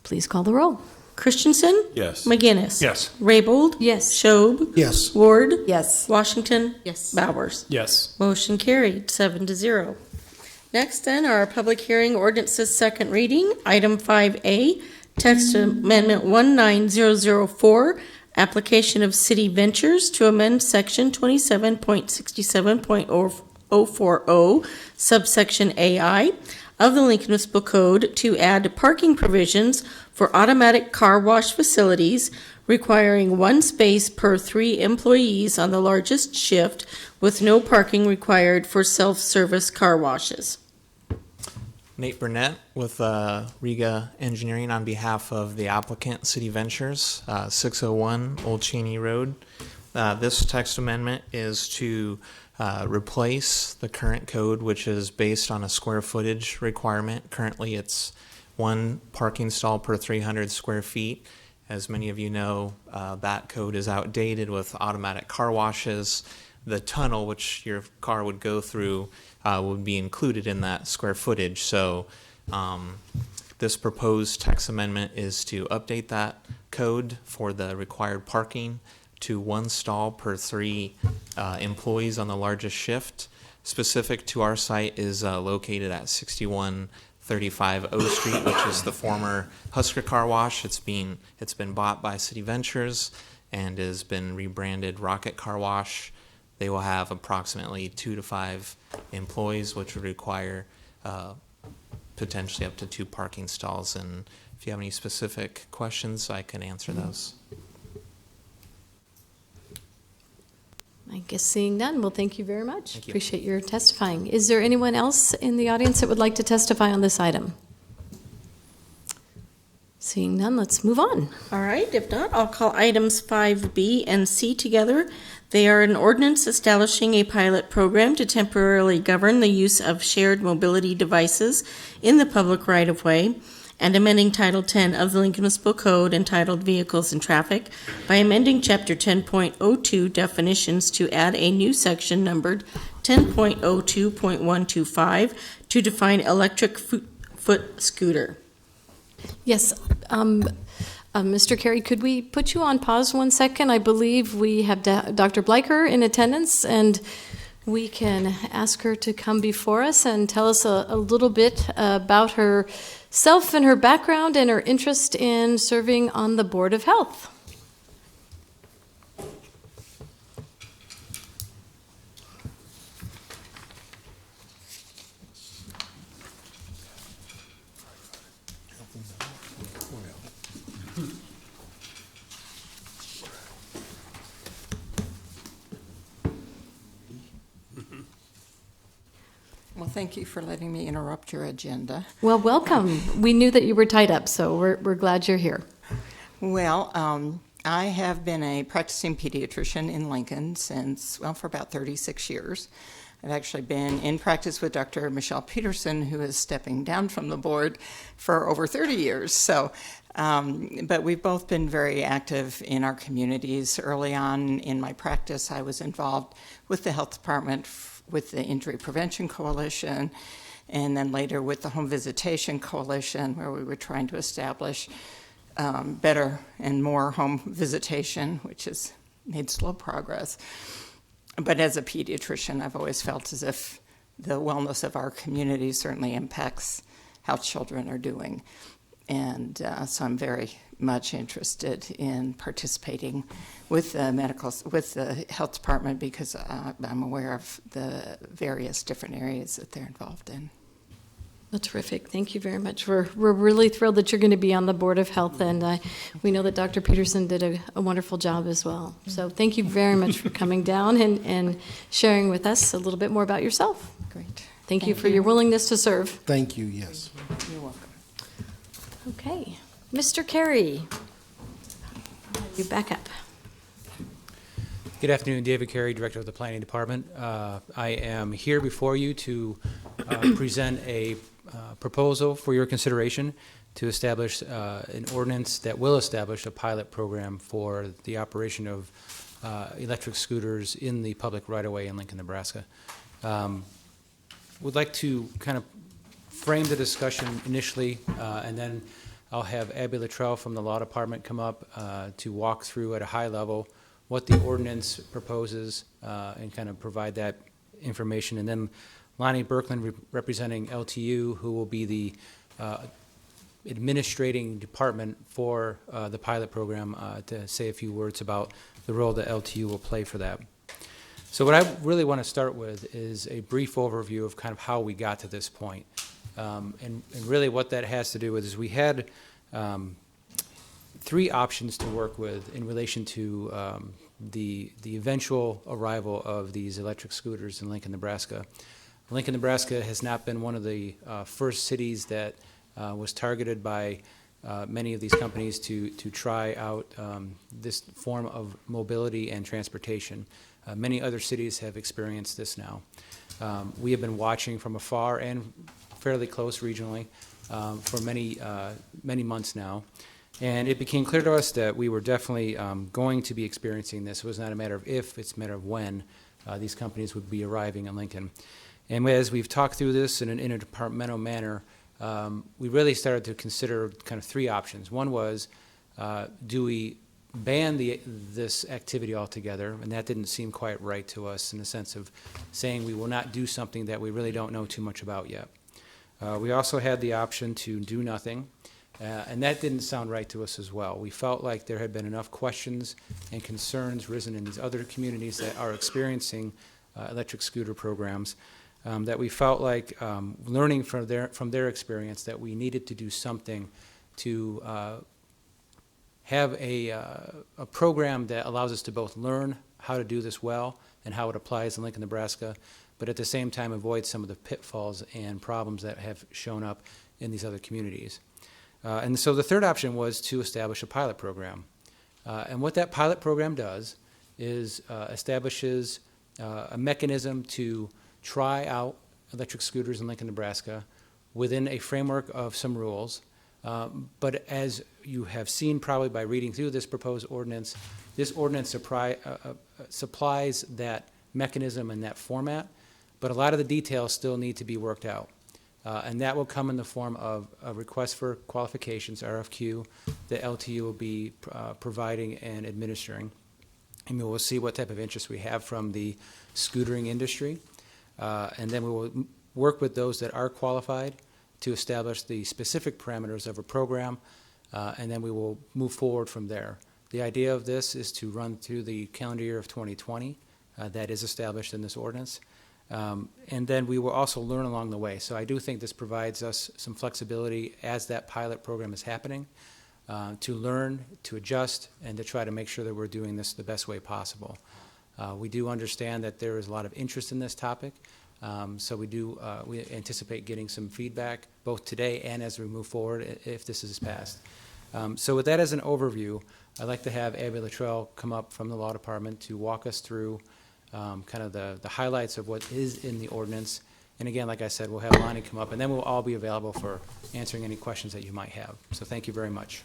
Please call the roll. Christensen, Yes. McGinnis. Yes. Raybold, Yes. Schob, Yes. Ward, Yes. Washington, Yes. Bowers. Yes. Motion carried, 7-0. Next then, our public hearing ordinances second reading. Item 5A, text amendment 19004, application of city ventures to amend section 27.67.040, subsection AI of the Lincoln Municipal Code to add parking provisions for automatic car wash facilities requiring one space per 3 employees on the largest shift, with no parking required for self-service car washes. Nate Burnett with Riga Engineering on behalf of the applicant, City Ventures, 601 Old Cheney Road. This text amendment is to replace the current code, which is based on a square footage requirement. Currently, it's one parking stall per 300 square feet. As many of you know, that code is outdated with automatic car washes. The tunnel, which your car would go through, would be included in that square footage. So this proposed text amendment is to update that code for the required parking to one stall per 3 employees on the largest shift. Specific to our site is located at 6135 O Street, which is the former Husker Car Wash. It's been bought by City Ventures and has been rebranded Rocket Car Wash. They will have approximately 2 to 5 employees, which would require potentially up to 2 parking stalls. And if you have any specific questions, I can answer those. I guess seeing none, well, thank you very much. Thank you. Appreciate your testifying. Is there anyone else in the audience that would like to testify on this item? Seeing none, let's move on. All right, if not, I'll call items 5B and C together. They are an ordinance establishing a pilot program to temporarily govern the use of shared mobility devices in the public right-of-way, and amending Title 10 of the Lincoln Municipal Code entitled Vehicles and Traffic by amending Chapter 10.02 definitions to add a new section numbered 10.02.125 to define electric foot scooter. Yes, Mr. Carey, could we put you on pause 1 second? I believe we have Dr. Bleicher in attendance, and we can ask her to come before us and tell us a little bit about herself and her background and her interest in serving on the Board of Health. Well, thank you for letting me interrupt your agenda. Well, welcome. We knew that you were tied up, so we're glad you're here. Well, I have been a practicing pediatrician in Lincoln for about 36 years. I've actually been in practice with Dr. Michelle Peterson, who is stepping down from the board, for over 30 years. So, but we've both been very active in our communities. Early on in my practice, I was involved with the health department, with the Injury Prevention Coalition, and then later with the Home Visitation Coalition, where we were trying to establish better and more home visitation, which has made slow progress. But as a pediatrician, I've always felt as if the wellness of our community certainly impacts how children are doing. And so I'm very much interested in participating with the health department, because I'm aware of the various different areas that they're involved in. Well, terrific. Thank you very much. We're really thrilled that you're going to be on the Board of Health, and we know that Dr. Peterson did a wonderful job as well. So thank you very much for coming down and sharing with us a little bit more about yourself. Great. Thank you for your willingness to serve. Thank you, yes. You're welcome. Okay. Mr. Carey, you back up. Good afternoon, David Carey, Director of the Planning Department. I am here before you to present a proposal for your consideration to establish an ordinance that will establish a pilot program for the operation of electric scooters in the public right-of-way in Lincoln, Nebraska. Would like to kind of frame the discussion initially, and then I'll have Abby Luttrell from the Law Department come up to walk through at a high level what the ordinance proposes and kind of provide that information. And then Lonnie Berkland, representing LTU, who will be the administrating department for the pilot program, to say a few words about the role that LTU will play for that. So what I really want to start with is a brief overview of kind of how we got to this point. And really what that has to do with is we had 3 options to work with in relation to the eventual arrival of these electric scooters in Lincoln, Nebraska. Lincoln, Nebraska has not been one of the first cities that was targeted by many of these companies to try out this form of mobility and transportation. Many other cities have experienced this now. We have been watching from afar and fairly close regionally for many months now. And it became clear to us that we were definitely going to be experiencing this. It was not a matter of if, it's a matter of when these companies would be arriving in Lincoln. And as we've talked through this in an interdepartmental manner, we really started to consider kind of 3 options. One was, do we ban this activity altogether? And that didn't seem quite right to us, in the sense of saying we will not do something that we really don't know too much about yet. We also had the option to do nothing, and that didn't sound right to us as well. We felt like there had been enough questions and concerns risen in these other communities that are experiencing electric scooter programs, that we felt like learning from their experience that we needed to do something to have a program that allows us to both learn how to do this well and how it applies in Lincoln, Nebraska, but at the same time avoid some of the pitfalls and problems that have shown up in these other communities. And so the third option was to establish a pilot program. And what that pilot program does is establishes a mechanism to try out electric scooters in Lincoln, Nebraska within a framework of some rules. But as you have seen probably by reading through this proposed ordinance, this ordinance supplies that mechanism and that format, but a lot of the details still need to be worked out. And that will come in the form of a request for qualifications, RFQ, that LTU will be providing and administering. And we will see what type of interest we have from the scootering industry. And then we will work with those that are qualified to establish the specific parameters of a program, and then we will move forward from there. The idea of this is to run through the calendar year of 2020. That is established in this ordinance. And then we will also learn along the way. So I do think this provides us some flexibility as that pilot program is happening to learn, to adjust, and to try to make sure that we're doing this the best way possible. We do understand that there is a lot of interest in this topic. So we anticipate getting some feedback both today and as we move forward if this is passed. So with that as an overview, I'd like to have Abby Luttrell come up from the Law Department to walk us through kind of the highlights of what is in the ordinance. And again, like I said, we'll have Lonnie come up, and then we'll all be available for answering any questions that you might have. So thank you very much.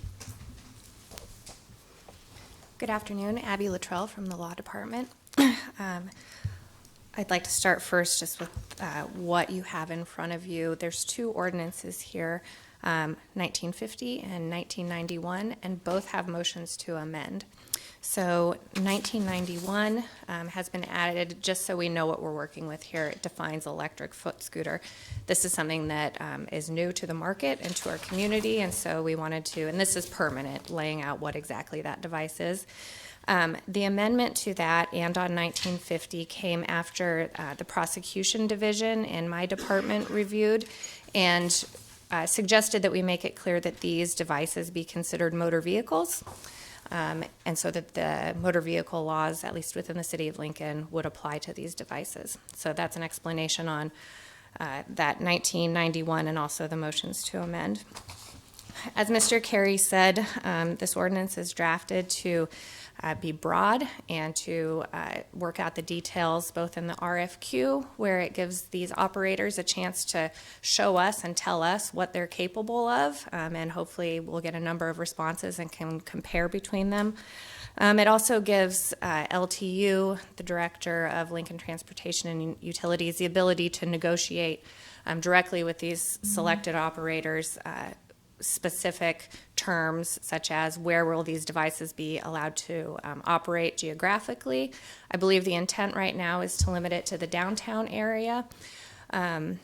Good afternoon, Abby Luttrell from the Law Department. I'd like to start first just with what you have in front of you. There's two ordinances here, 1950 and 1991, and both have motions to amend. So 1991 has been added just so we know what we're working with here. It defines electric foot scooter. This is something that is new to the market and to our community, and so we wanted to, and this is permanent, laying out what exactly that device is. The amendment to that and on 1950 came after the prosecution division in my department reviewed and suggested that we make it clear that these devices be considered motor vehicles. And so that the motor vehicle laws, at least within the city of Lincoln, would apply to these devices. So that's an explanation on that 1991 and also the motions to amend. As Mr. Carey said, this ordinance is drafted to be broad and to work out the details both in the RFQ, where it gives these operators a chance to show us and tell us what they're capable of, and hopefully we'll get a number of responses and can compare between them. It also gives LTU, the Director of Lincoln Transportation and Utilities, the ability to negotiate directly with these selected operators specific terms, such as where will these devices be allowed to operate geographically. I believe the intent right now is to limit it to the downtown area, and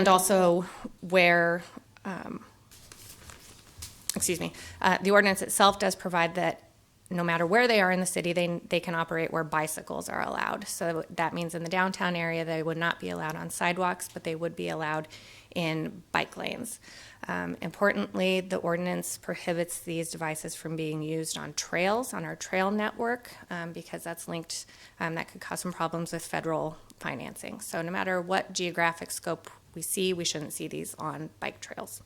also where, the ordinance itself does provide that no matter where they are in the city, they can operate where bicycles are allowed. So that means in the downtown area, they would not be allowed on sidewalks, but they would be allowed in bike lanes. Importantly, the ordinance prohibits these devices from being used on trails, on our trail network, because that's linked, that could cause some problems with federal financing. So no matter what geographic scope we see, we shouldn't see these on bike trails.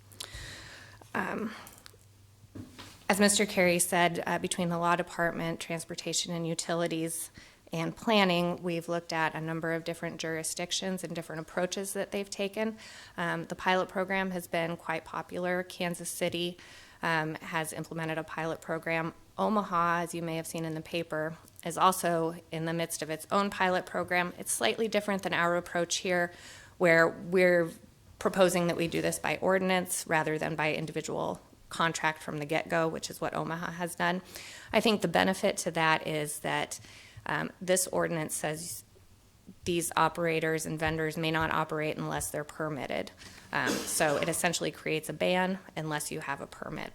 As Mr. Carey said, between the Law Department, Transportation and Utilities, and Planning, we've looked at a number of different jurisdictions and different approaches that they've taken. The pilot program has been quite popular. Kansas City has implemented a pilot program. Omaha, as you may have seen in the paper, is also in the midst of its own pilot program. It's slightly different than our approach here, where we're proposing that we do this by ordinance rather than by individual contract from the get-go, which is what Omaha has done. I think the benefit to that is that this ordinance says these operators and vendors may not operate unless they're permitted. So it essentially creates a ban unless you have a permit.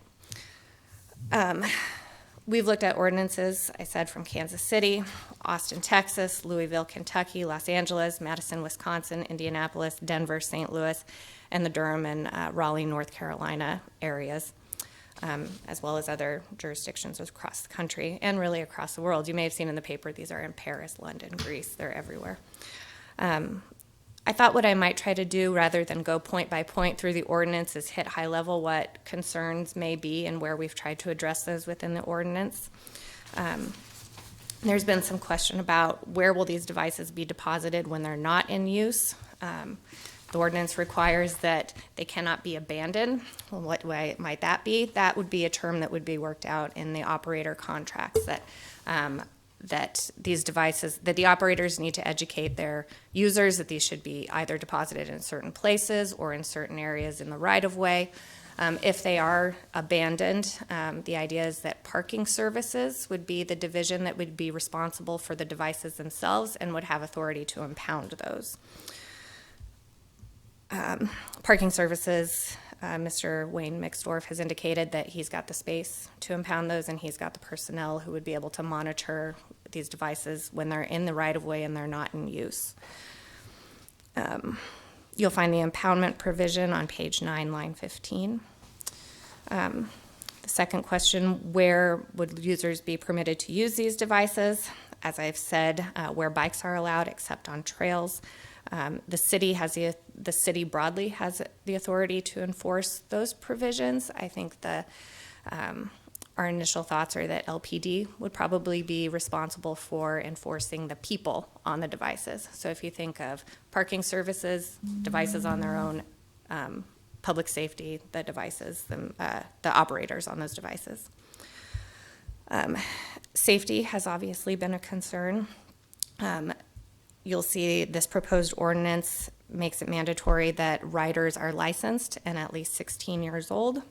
We've looked at ordinances, I said, from Kansas City, Austin, Texas, Louisville, Kentucky, Los Angeles, Madison, Wisconsin, Indianapolis, Denver, St. Louis, and the Durham and Raleigh, North Carolina areas, as well as other jurisdictions across the country and really across the world. You may have seen in the paper, these are in Paris, London, Greece, they're everywhere. I thought what I might try to do, rather than go point by point through the ordinance, is hit high level what concerns may be and where we've tried to address those within the ordinance. There's been some question about where will these devices be deposited when they're not in use. The ordinance requires that they cannot be abandoned. Well, what way might that be? That would be a term that would be worked out in the operator contracts, that these devices, that the operators need to educate their users that these should be either deposited in certain places or in certain areas in the right-of-way. If they are abandoned, the idea is that parking services would be the division that would be responsible for the devices themselves and would have authority to impound those. Parking services, Mr. Wayne Mixdorf has indicated that he's got the space to impound those, and he's got the personnel who would be able to monitor these devices when they're in the right-of-way and they're not in use. You'll find the impoundment provision on page 9, line 15. The second question, where would users be permitted to use these devices? As I've said, where bikes are allowed, except on trails. The city broadly has the authority to enforce those provisions. I think our initial thoughts are that LPD would probably be responsible for enforcing the people on the devices. So if you think of parking services, devices on their own, public safety, the devices, the operators on those devices. Safety has obviously been a concern. You'll see this proposed ordinance makes it mandatory that riders are licensed and at least 16 years old.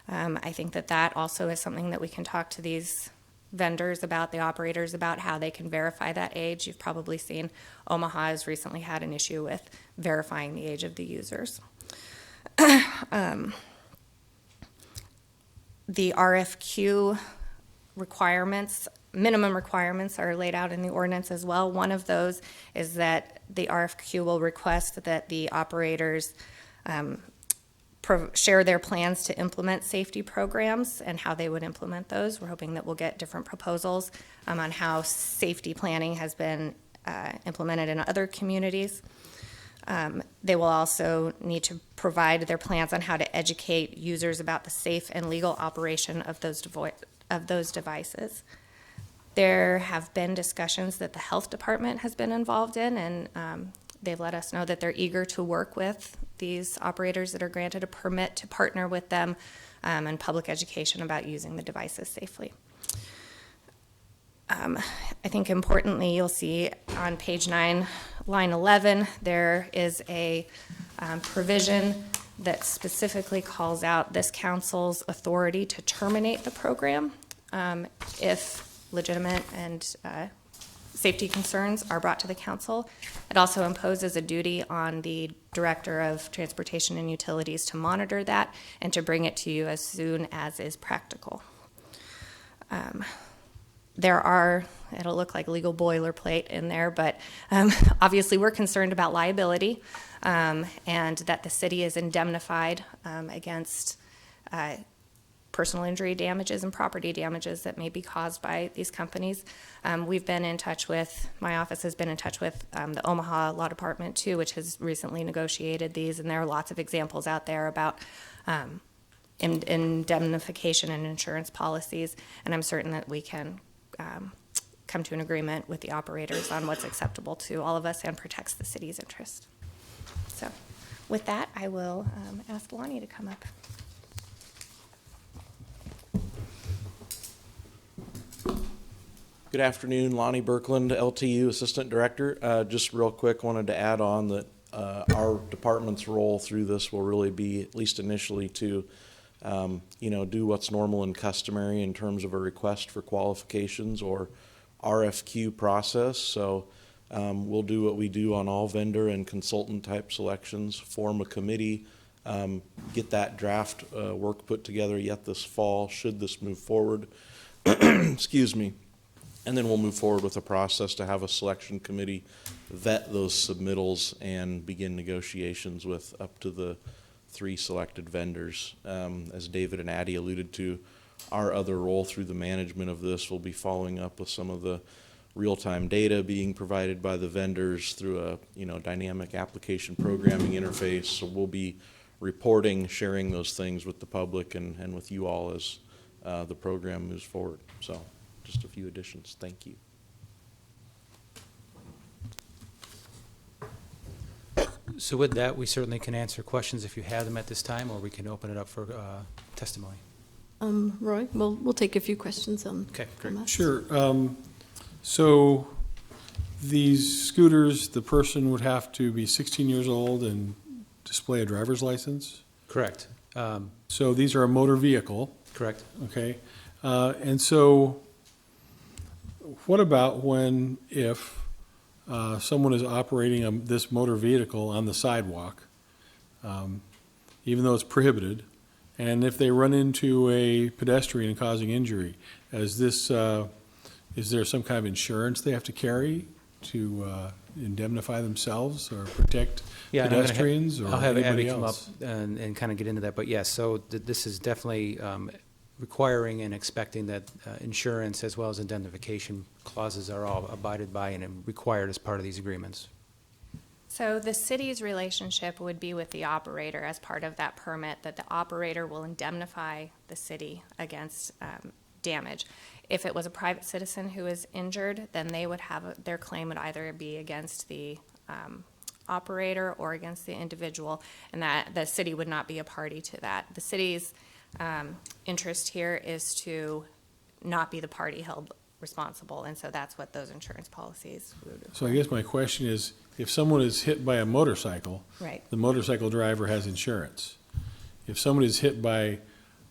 I think that also is something that we can talk to these vendors about, the operators about, how they can verify that age. You've probably seen Omaha has recently had an issue with verifying the age of the users. The RFQ requirements, minimum requirements, are laid out in the ordinance as well. One of those is that the RFQ will request that the operators share their plans to implement safety programs and how they would implement those. We're hoping that we'll get different proposals on how safety planning has been implemented in other communities. They will also need to provide their plans on how to educate users about the safe and legal operation of those devices. There have been discussions that the health department has been involved in, and they've let us know that they're eager to work with these operators that are granted a permit to partner with them in public education about using the devices safely. I think importantly, you'll see on page 9, line 11, there is a provision that specifically calls out this council's authority to terminate the program if legitimate and safety concerns are brought to the council. It also imposes a duty on the Director of Transportation and Utilities to monitor that and to bring it to you as soon as is practical. It'll look like legal boilerplate in there, but obviously we're concerned about liability and that the city is indemnified against personal injury damages and property damages that may be caused by these companies. We've been in touch with, my office has been in touch with the Omaha Law Department too, which has recently negotiated these, and there are lots of examples out there about indemnification and insurance policies, and I'm certain that we can come to an agreement with the operators on what's acceptable to all of us and protects the city's interest. So with that, I will ask Lonnie to come up. Good afternoon, Lonnie Birkland, LTU Assistant Director. Just real quick, wanted to add on that our department's role through this will really be, at least initially, to do what's normal and customary in terms of a request for qualifications or RFQ process. So we'll do what we do on all vendor and consultant type selections, form a committee, get that draft work put together yet this fall, should this move forward. excuse me. And then we'll move forward with a process to have a selection committee vet those submittals and begin negotiations with up to the 3 selected vendors. As David and Addie alluded to, our other role through the management of this will be following up with some of the real-time data being provided by the vendors through a dynamic application programming interface. So we'll be reporting, sharing those things with the public and with you all as the program moves forward. So just a few additions. Thank you. So with that, we certainly can answer questions if you have them at this time, or we can open it up for testimony. Roy, we'll take a few questions on. Okay, great. Sure. So these scooters, the person would have to be 16 years old and display a driver's license? Correct. So these are a motor vehicle? Correct. Okay. And so what about if someone is operating this motor vehicle on the sidewalk, even though it's prohibited, and if they run into a pedestrian causing injury, is there some kind of insurance they have to carry to indemnify themselves or protect pedestrians or I'll have anybody Abby come up else? and kind of get into that. But yes, so this is definitely requiring and expecting that insurance as well as indemnification clauses are all abided by and required as part of these agreements. So the city's relationship would be with the operator as part of that permit, that the operator will indemnify the city against damage. If it was a private citizen who is injured, then they would have, their claim would either be against the operator or against the individual, and that the city would not be a party to that. The city's interest here is to not be the party held responsible, and so that's what those insurance policies would. So I guess my question is, if someone is hit by a motorcycle, Right. the motorcycle driver has insurance. If someone is hit by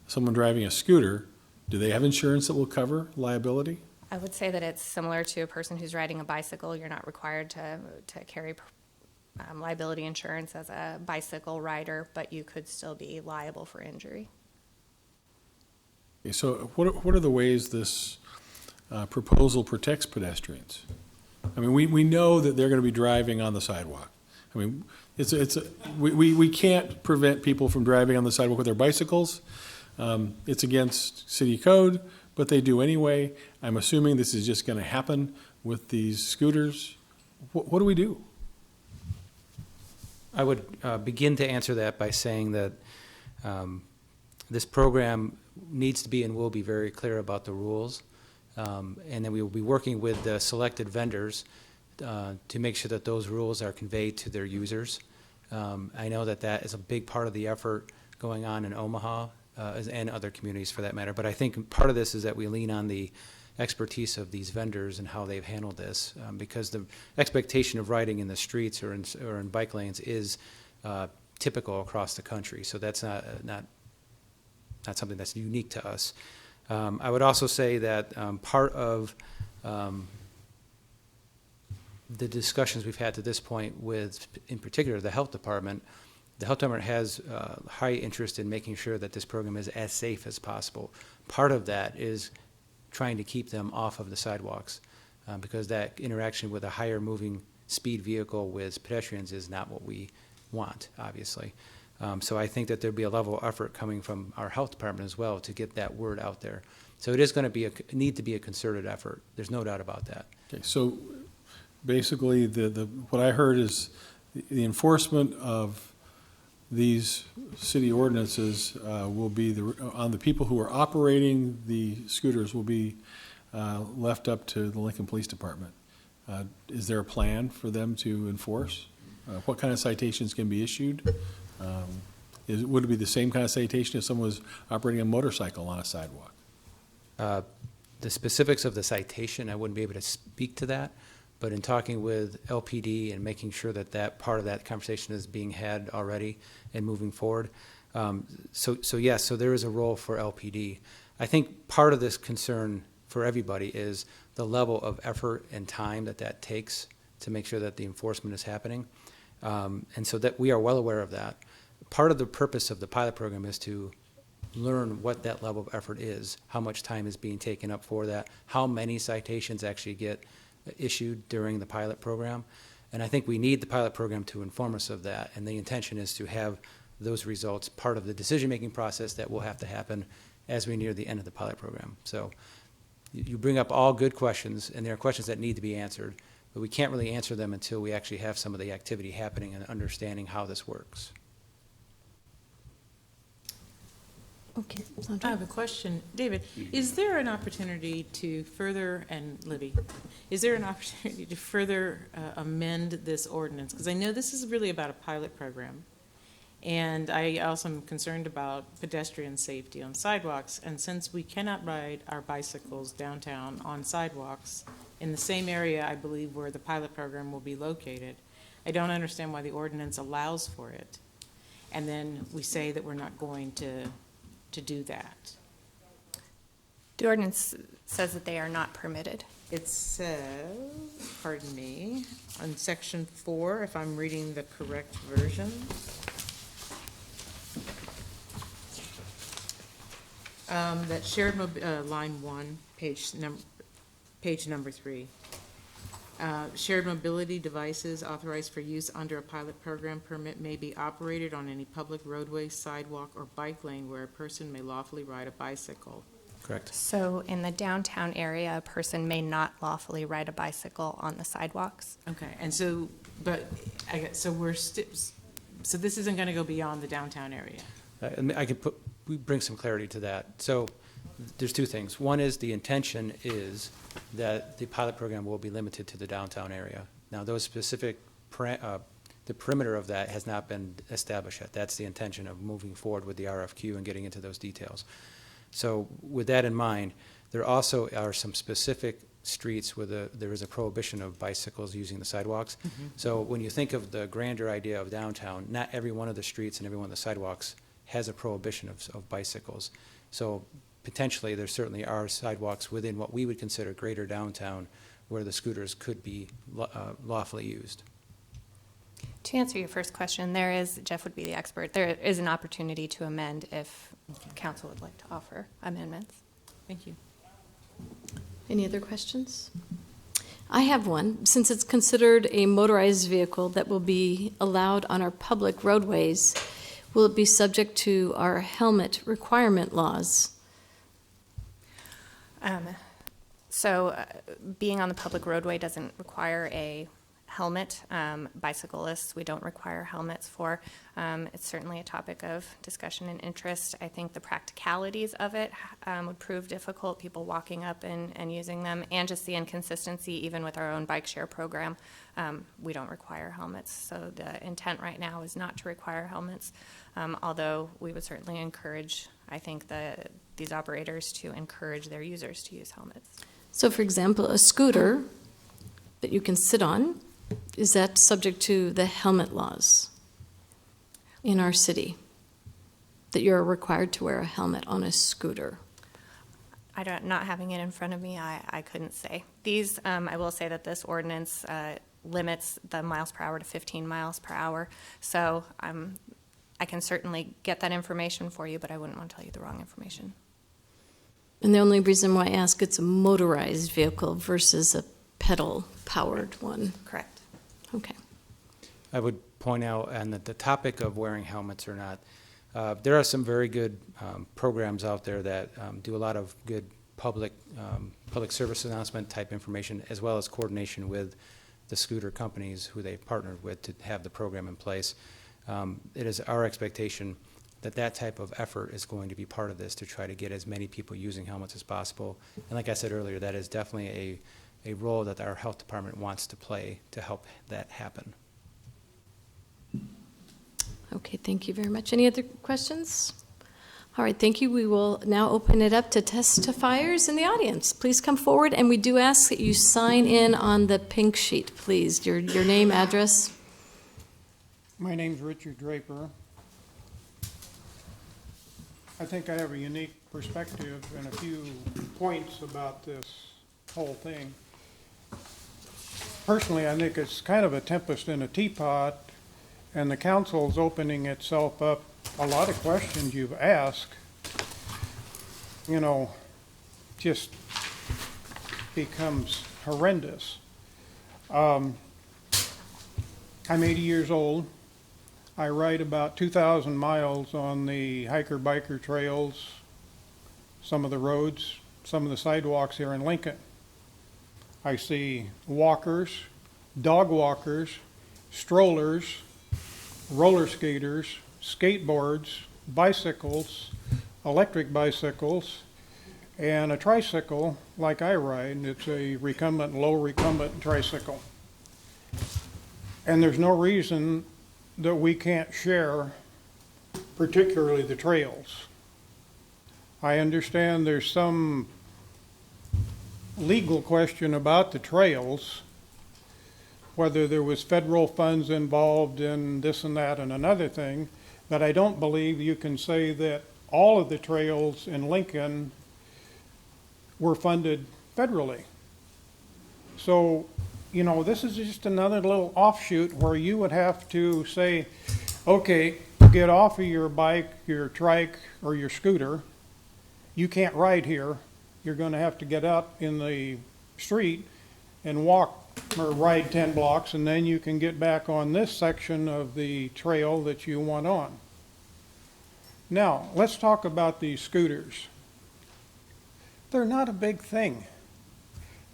someone driving a scooter, do they have insurance that will cover liability? I would say that it's similar to a person who's riding a bicycle. You're not required to carry liability insurance as a bicycle rider, but you could still be liable for injury. Okay, so what are the ways this proposal protects pedestrians? I mean, we know that they're going to be driving on the sidewalk. I mean, we can't prevent people from driving on the sidewalk with their bicycles. It's against city code, but they do anyway. I'm assuming this is just going to happen with these scooters. What do we do? I would begin to answer that by saying that this program needs to be and will be very clear about the rules. And then we will be working with the selected vendors to make sure that those rules are conveyed to their users. I know that is a big part of the effort going on in Omaha and other communities for that matter. But I think part of this is that we lean on the expertise of these vendors and how they've handled this, because the expectation of riding in the streets or in bike lanes is typical across the country. So that's not something that's unique to us. I would also say that part of the discussions we've had to this point with, in particular, the health department has high interest in making sure that this program is as safe as possible. Part of that is trying to keep them off of the sidewalks, because that interaction with a higher moving speed vehicle with pedestrians is not what we want, obviously. So I think that there'd be a level of effort coming from our health department as well to get that word out there. So it is going to be need to be a concerted effort. There's no doubt about that. Okay, so basically, what I heard is the enforcement of these city ordinances will be on the people who are operating the scooters will be left up to the Lincoln Police Department. Is there a plan for them to enforce? What kind of citations can be issued? Would it be the same kind of citation if someone was operating a motorcycle on a sidewalk? The specifics of the citation, I wouldn't be able to speak to that. But in talking with LPD and making sure that part of that conversation is being had already and moving forward. So yes, so there is a role for LPD. I think part of this concern for everybody is the level of effort and time that takes to make sure that the enforcement is happening. And so that we are well aware of that. Part of the purpose of the pilot program is to learn what that level of effort is, how much time is being taken up for that, how many citations actually get issued during the pilot program. And I think we need the pilot program to inform us of that, and the intention is to have those results part of the decision-making process that will have to happen as we near the end of the pilot program. So you bring up all good questions, and there are questions that need to be answered, but we can't really answer them until we actually have some of the activity happening and understanding how this works. Okay. I have a question. David, is there an opportunity to further, and Libby, is there an opportunity to further amend this ordinance? Because I know this is really about a pilot program. And I also am concerned about pedestrian safety on sidewalks. And since we cannot ride our bicycles downtown on sidewalks in the same area, I believe, where the pilot program will be located, I don't understand why the ordinance allows for it. And then we say that we're not going to do that. The ordinance says that they are not permitted. It says, pardon me, on section 4, if I'm reading the correct version. That shared line 1, page number 3. Shared mobility devices authorized for use under a pilot program permit may be operated on any public roadway, sidewalk, or bike lane where a person may lawfully ride a bicycle. Correct. So in the downtown area, a person may not lawfully ride a bicycle on the sidewalks. Okay, and so, but, so so this isn't going to go beyond the downtown area? I could bring some clarity to that. So there's two things. One is the intention is that the pilot program will be limited to the downtown area. Now, those specific, the perimeter of that has not been established yet. That's the intention of moving forward with the RFQ and getting into those details. So with that in mind, there also are some specific streets where there is a prohibition of bicycles using the sidewalks. Mm-hmm. So when you think of the grander idea of downtown, not every one of the streets and every one of the sidewalks has a prohibition of bicycles. So potentially, there certainly are sidewalks within what we would consider greater downtown where the scooters could be lawfully used. To answer your first question, there is, Jeff would be the expert, there is an opportunity to amend if council would like to offer amendments. Thank you. Any other questions? I have one. Since it's considered a motorized vehicle that will be allowed on our public roadways, will it be subject to our helmet requirement laws? Being on the public roadway doesn't require a helmet. Bicyclists, we don't require helmets for. It's certainly a topic of discussion and interest. I think the practicalities of it would prove difficult, people walking up and using them, and just the inconsistency even with our own bike share program. We don't require helmets, so the intent right now is not to require helmets, although we would certainly encourage, I think, these operators to encourage their users to use helmets. So for example, a scooter that you can sit on, is that subject to the helmet laws in our city? That you're required to wear a helmet on a scooter? Not having it in front of me, I couldn't say. These, I will say that this ordinance limits the miles per hour to 15 miles per hour. So I can certainly get that information for you, but I wouldn't want to tell you the wrong information. And the only reason why I ask, it's a motorized vehicle versus a pedal-powered one. Correct. Okay. I would point out, on the topic of wearing helmets or not, there are some very good programs out there that do a lot of good public service announcement type information, as well as coordination with the scooter companies who they've partnered with to have the program in place. It is our expectation that type of effort is going to be part of this to try to get as many people using helmets as possible. And like I said earlier, that is definitely a role that our health department wants to play to help that happen. Okay, thank you very much. Any other questions? All right, thank you. We will now open it up to testifiers in the audience. Please come forward, and we do ask that you sign in on the pink sheet, please. Your name, address. My name's Richard Draper. I think I have a unique perspective and a few points about this whole thing. Personally, I think it's kind of a tempest in a teapot, and the council's opening itself up. A lot of questions you've asked you know, just becomes horrendous. I'm 80 years old. I ride about 2,000 miles on the hiker-biker trails, some of the roads, some of the sidewalks here in Lincoln. I see walkers, dog walkers, strollers, roller skaters, skateboards, bicycles, electric bicycles, and a tricycle like I ride. It's a recumbent, low recumbent tricycle. And there's no reason that we can't share, particularly the trails. I understand there's some legal question about the trails, whether there was federal funds involved in this and that and another thing, but I don't believe you can say that all of the trails in Lincoln were funded federally. So, you know, this is just another little offshoot where you would have to say, okay, get off of your bike, your trike, or your scooter. You can't ride here. You're going to have to get out in the street and walk or ride 10 blocks, and then you can get back on this section of the trail that you want on. Now, let's talk about these scooters. They're not a big thing.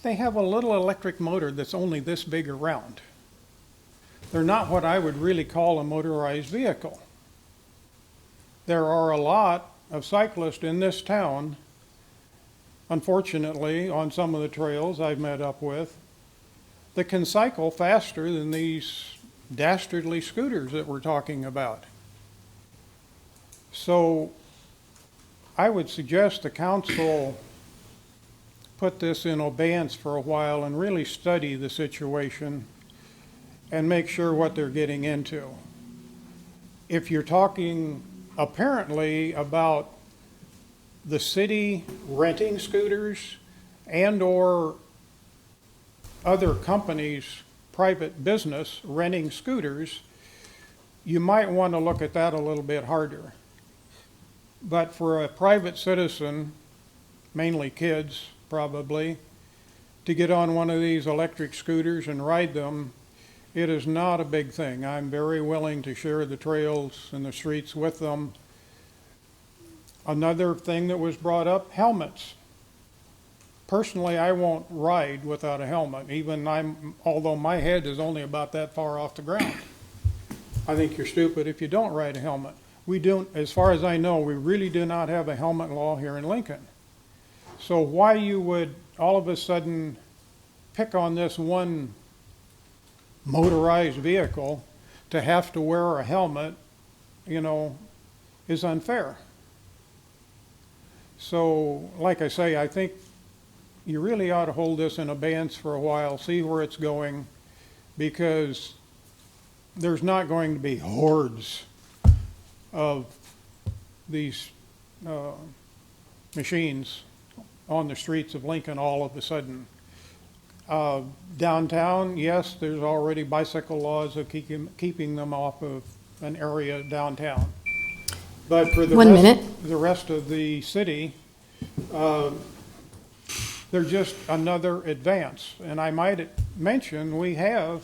They have a little electric motor that's only this big around. They're not what I would really call a motorized vehicle. There are a lot of cyclists in this town, unfortunately, on some of the trails I've met up with, that can cycle faster than these dastardly scooters that we're talking about. So I would suggest the council put this in abeyance for a while and really study the situation and make sure what they're getting into. If you're talking apparently about the city renting scooters and or other companies, private business renting scooters, you might want to look at that a little bit harder. But for a private citizen, mainly kids probably, to get on one of these electric scooters and ride them, it is not a big thing. I'm very willing to share the trails and the streets with them. Another thing that was brought up, helmets. Personally, I won't ride without a helmet, although my head is only about that far off the ground. I think you're stupid if you don't ride a helmet. We don't, as far as I know, we really do not have a helmet law here in Lincoln. So why you would all of a sudden pick on this one motorized vehicle to have to wear a helmet, you know, is unfair. So, like I say, I think you really ought to hold this in abeyance for a while, see where it's going, because there's not going to be hordes of these machines on the streets of Lincoln all of a sudden. Downtown, yes, there's already bicycle laws of keeping them off of an area downtown. But for the rest of the city, they're just another advance. And I might mention we have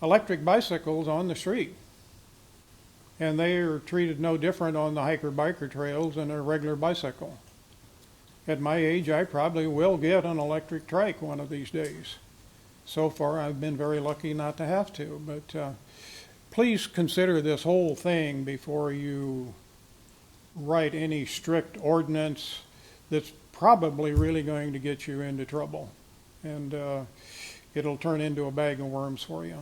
electric bicycles on the street. And they are treated no different on the hiker-biker trails than a regular bicycle. At my age, I probably will get an electric trike one of these days. So far, I've been very lucky not to have to. But please consider this whole thing before you write any strict ordinance that's probably really going to get you into trouble. And it'll turn into a bag of worms for you.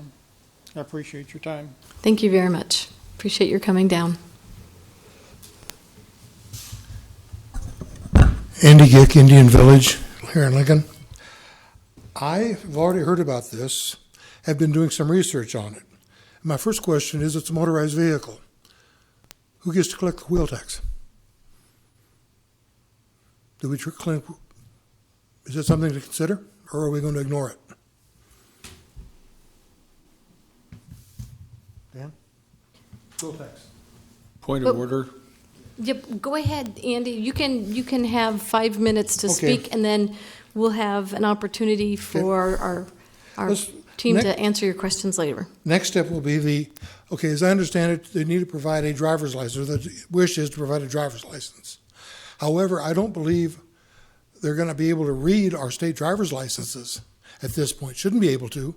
I appreciate your time. Thank you very much. Appreciate your coming down. Andy Gick, Indian Village, here in Lincoln. I've already heard about this, have been doing some research on it. My first question is, it's a motorized vehicle. Who gets to collect the wheel tax? Is it something to consider, or are we going to ignore it? Dan? Wheel tax. Point of order. Yep, go ahead, Andy. You can have 5 minutes to Okay. speak, and then we'll have an opportunity for our Let's- team to next- answer your questions later. Next step will be okay, as I understand it, they need to provide a driver's license, or the wish is to provide a driver's license. However, I don't believe they're going to be able to read our state driver's licenses at this point. Shouldn't be able to.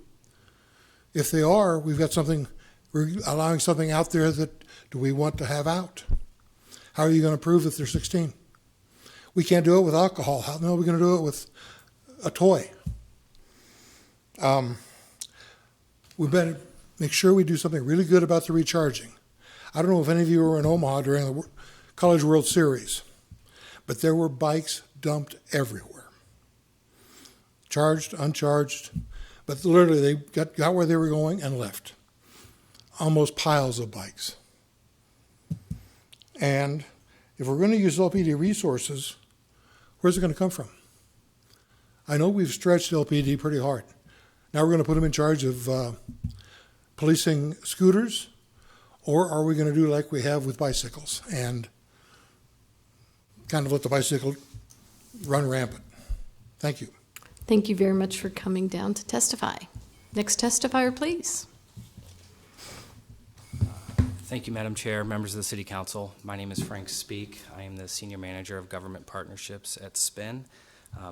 If they are, we've got something, we're allowing something out there that do we want to have out? How are you going to prove that they're 16? We can't do it with alcohol. How are we going to do it with a toy? We better make sure we do something really good about the recharging. I don't know if any of you were in Omaha during the College World Series, but there were bikes dumped everywhere. Charged, uncharged, but literally they got where they were going and left. Almost piles of bikes. And if we're going to use LPD resources, where's it going to come from? I know we've stretched LPD pretty hard. Now we're going to put them in charge of policing scooters, or are we going to do like we have with bicycles and kind of let the bicycle run rampant? Thank you. Thank you very much for coming down to testify. Next testifier, please. Thank you, Madam Chair, members of the City Council. My name is Frank Speak. I am the Senior Manager of Government Partnerships at SPIN.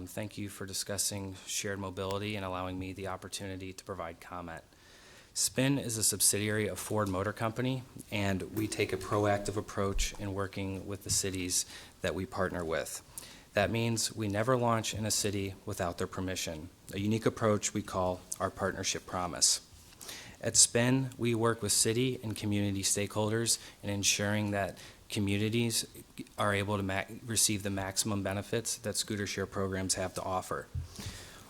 Thank you for discussing shared mobility and allowing me the opportunity to provide comment. SPIN is a subsidiary of Ford Motor Company, and we take a proactive approach in working with the cities that we partner with. That means we never launch in a city without their permission, a unique approach we call our partnership promise. At SPIN, we work with city and community stakeholders in ensuring that communities are able to receive the maximum benefits that scooter share programs have to offer.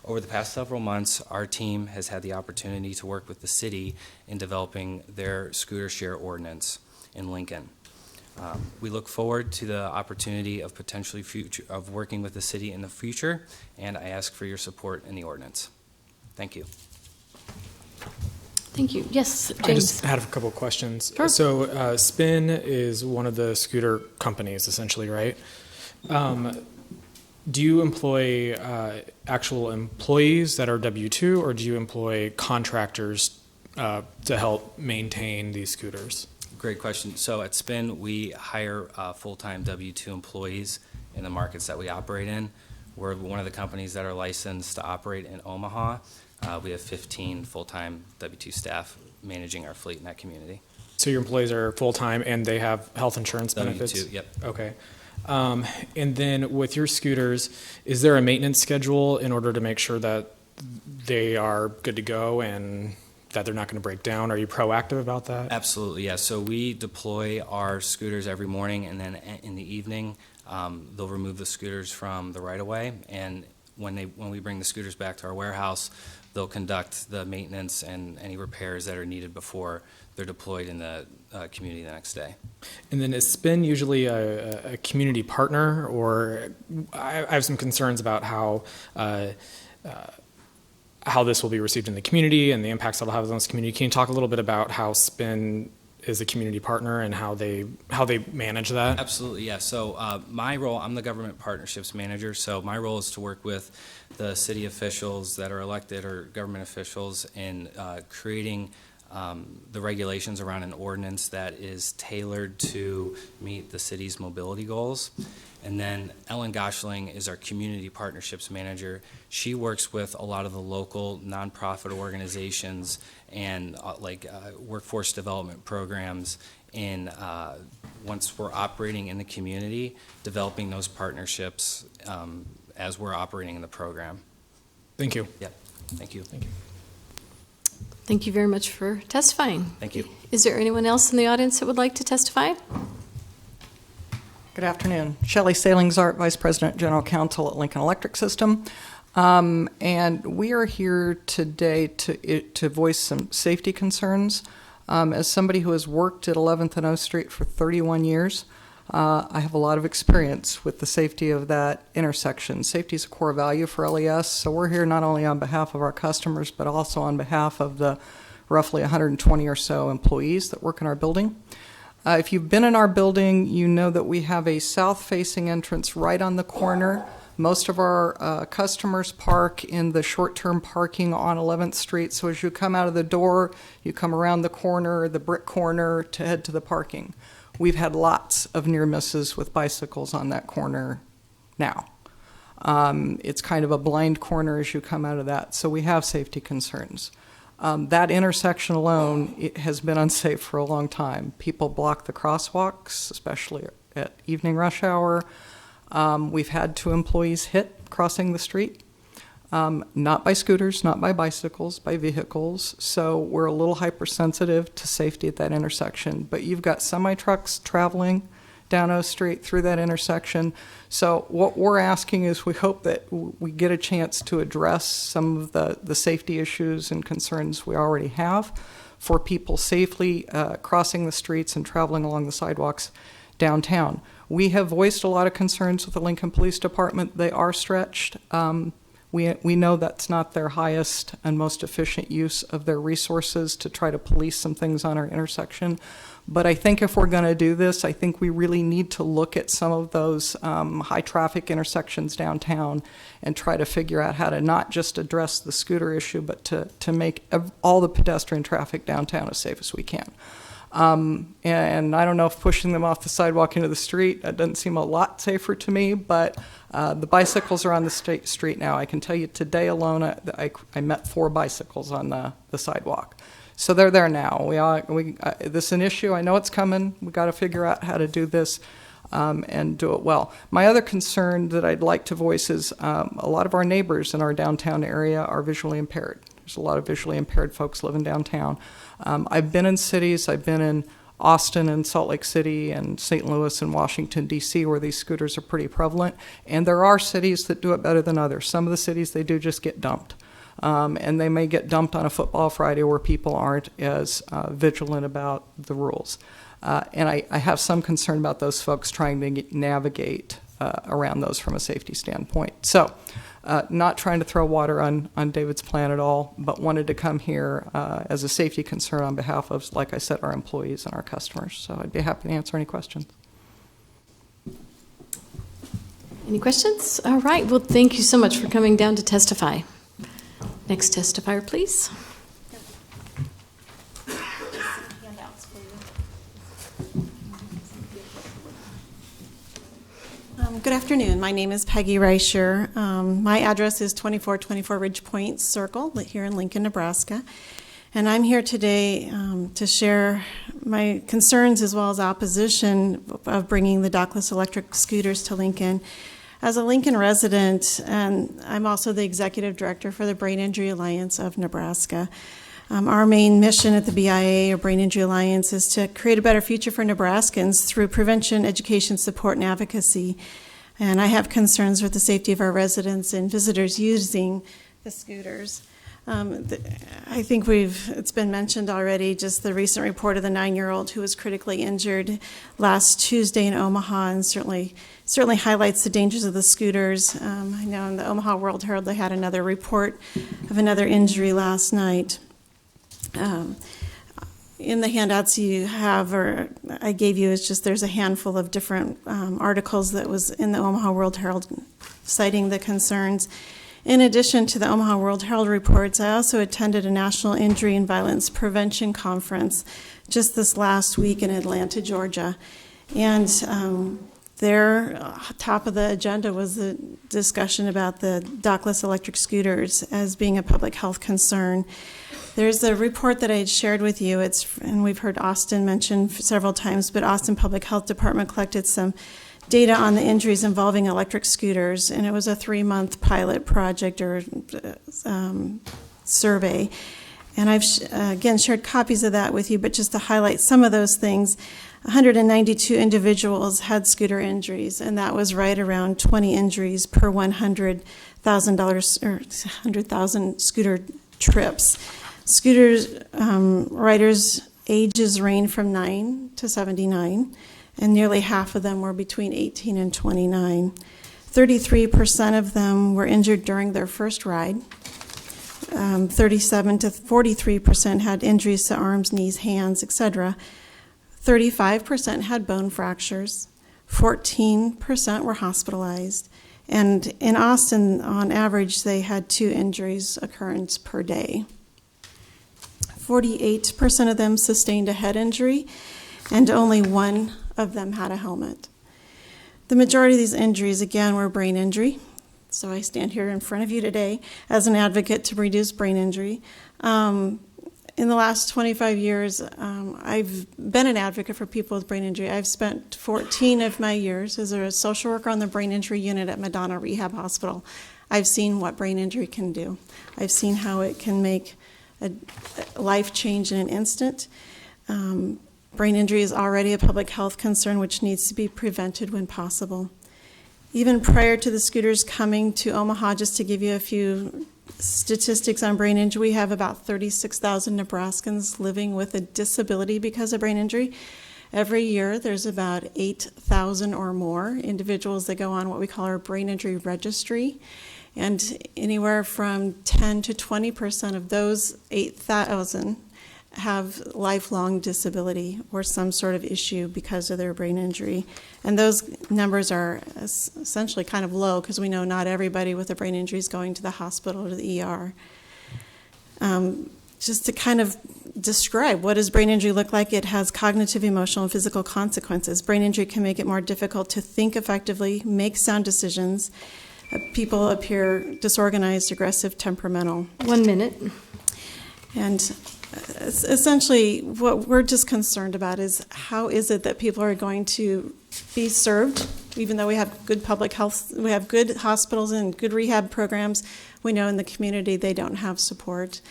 Over the past several months, our team has had the opportunity to work with the city in developing their scooter share ordinance in Lincoln. We look forward to the opportunity of potentially working with the city in the future, and I ask for your support in the ordinance. Thank you. Thank you. Yes, James. I just had a couple of questions. Sure. So Spin is one of the scooter companies, essentially, right? Do you employ actual employees that are W-2, or do you employ contractors to help maintain these scooters? Great question. So at SPIN, we hire full-time W-2 employees in the markets that we operate in. We're one of the companies that are licensed to operate in Omaha. We have 15 full-time W-2 staff managing our fleet in that community. So your employees are full-time and they have health insurance benefits? W-2, yep. Okay. And then with your scooters, is there a maintenance schedule in order to make sure that they are good to go and that they're not going to break down? Are you proactive about that? Absolutely, yeah. So we deploy our scooters every morning, and then in the evening, they'll remove the scooters from the right-of-way, and when we bring the scooters back to our warehouse, they'll conduct the maintenance and any repairs that are needed before they're deployed in the community the next day. And then is Spin usually a community partner, or I have some concerns about how this will be received in the community and the impacts it'll have on this community. Can you talk a little bit about how Spin is a community partner and how they manage that? Absolutely, yeah. So my role, I'm the government partnerships manager, so my role is to work with the city officials that are elected or government officials in creating the regulations around an ordinance that is tailored to meet the city's mobility goals. And then Ellen Goshling is our community partnerships manager. She works with a lot of the local nonprofit organizations and workforce development programs in once we're operating in the community, developing those partnerships as we're operating in the program. Thank you. Yeah, thank you. Thank you. Thank you very much for testifying. Thank you. Is there anyone else in the audience that would like to testify? Good afternoon. Shelley Salingzart, Vice President, General Counsel at Lincoln Electric System. And we are here today to voice some safety concerns. As somebody who has worked at 11th and O Street for 31 years, I have a lot of experience with the safety of that intersection. Safety is a core value for LES, so we're here not only on behalf of our customers, but also on behalf of the roughly 120 or so employees that work in our building. If you've been in our building, you know that we have a south-facing entrance right on the corner. Most of our customers park in the short-term parking on 11th Street. So as you come out of the door, you come around the corner, the brick corner, to head to the parking. We've had lots of near misses with bicycles on that corner now. It's kind of a blind corner as you come out of that, so we have safety concerns. That intersection alone, it has been unsafe for a long time. People block the crosswalks, especially at evening rush hour. We've had 2 employees hit crossing the street, not by scooters, not by bicycles, by vehicles. So we're a little hypersensitive to safety at that intersection. But you've got semi-trucks traveling down O Street through that intersection. So what we're asking is we hope that we get a chance to address some of the safety issues and concerns we already have for people safely crossing the streets and traveling along the sidewalks downtown. We have voiced a lot of concerns with the Lincoln Police Department. They are stretched. We know that's not their highest and most efficient use of their resources to try to police some things on our intersection. But I think if we're going to do this, I think we really need to look at some of those high traffic intersections downtown and try to figure out how to not just address the scooter issue, but to make all the pedestrian traffic downtown as safe as we can. And I don't know if pushing them off the sidewalk into the street, that doesn't seem a lot safer to me, but the bicycles are on the street now. I can tell you today alone, I met 4 bicycles on the sidewalk. So they're there now. This is an issue. I know it's coming. We got to figure out how to do this and do it well. My other concern that I'd like to voice is a lot of our neighbors in our downtown area are visually impaired. There's a lot of visually impaired folks living downtown. I've been in cities. I've been in Austin and Salt Lake City and St. Louis and Washington, D.C., where these scooters are pretty prevalent. And there are cities that do it better than others. Some of the cities, they do just get dumped. And they may get dumped on a football Friday where people aren't as vigilant about the rules. And I have some concern about those folks trying to navigate around those from a safety standpoint. So not trying to throw water on David's plan at all, but wanted to come here as a safety concern on behalf of, like I said, our employees and our customers. So I'd be happy to answer any questions. Any questions? All right. Well, thank you so much for coming down to testify. Next testifier, please. Good afternoon. My name is Peggy Reicher. My address is 2424 Ridge Point Circle here in Lincoln, Nebraska. And I'm here today to share my concerns as well as opposition of bringing the dockless electric scooters to Lincoln. As a Lincoln resident, and I'm also the executive director for the Brain Injury Alliance of Nebraska. Our main mission at the BIA, or Brain Injury Alliance, is to create a better future for Nebraskans through prevention, education, support, and advocacy. And I have concerns with the safety of our residents and visitors using the scooters. I think it's been mentioned already, just the recent report of the 9-year-old who was critically injured last Tuesday in Omaha, and certainly highlights the dangers of the scooters. I know in the Omaha World Herald they had another report of another injury last night. In the handouts you have, or I gave you, is just there's a handful of different articles that was in the Omaha World Herald citing the concerns. In addition to the Omaha World Herald reports, I also attended a National Injury and Violence Prevention Conference just this last week in Atlanta, Georgia. And their top of the agenda was the discussion about the dockless electric scooters as being a public health concern. There's a report that I had shared with you, and we've heard Austin mentioned several times, but Austin Public Health Department collected some data on the injuries involving electric scooters, and it was a 3-month pilot project or survey. And I've, again, shared copies of that with you, but just to highlight some of those things, 192 individuals had scooter injuries, and that was right around 20 injuries per $100,000 or 100,000 scooter trips. Scooters riders' ages range from 9 to 79, and nearly half of them were between 18 and 29. 33% of them were injured during their first ride. 37 to 43% had injuries to arms, knees, hands, etc. 35% had bone fractures, 14% were hospitalized, and in Austin, on average, they had 2 injuries occurrence per day. 48% of them sustained a head injury, and only 1 of them had a helmet. The majority of these injuries, again, were brain injury. So I stand here in front of you today as an advocate to reduce brain injury. In the last 25 years, I've been an advocate for people with brain injury. I've spent 14 of my years as a social worker on the brain injury unit at Madonna Rehab Hospital. I've seen what brain injury can do. I've seen how it can make a life change in an instant. Brain injury is already a public health concern which needs to be prevented when possible. Even prior to the scooters coming to Omaha, just to give you a few statistics on brain injury, we have about 36,000 Nebraskans living with a disability because of brain injury. Every year, there's about 8,000 or more individuals that go on what we call our brain injury registry. And anywhere from 10 to 20% of those 8,000 have lifelong disability or some sort of issue because of their brain injury. And those numbers are essentially kind of low because we know not everybody with a brain injury is going to the hospital or the ER. Just to kind of describe what does brain injury look like, it has cognitive, emotional, and physical consequences. Brain injury can make it more difficult to think effectively, make sound decisions. People appear disorganized, aggressive, temperamental. 1 minute. And essentially, what we're just concerned about is how is it that people are going to be served, even though we have good public health, we have good hospitals and good rehab programs. We know in the community they don't have support.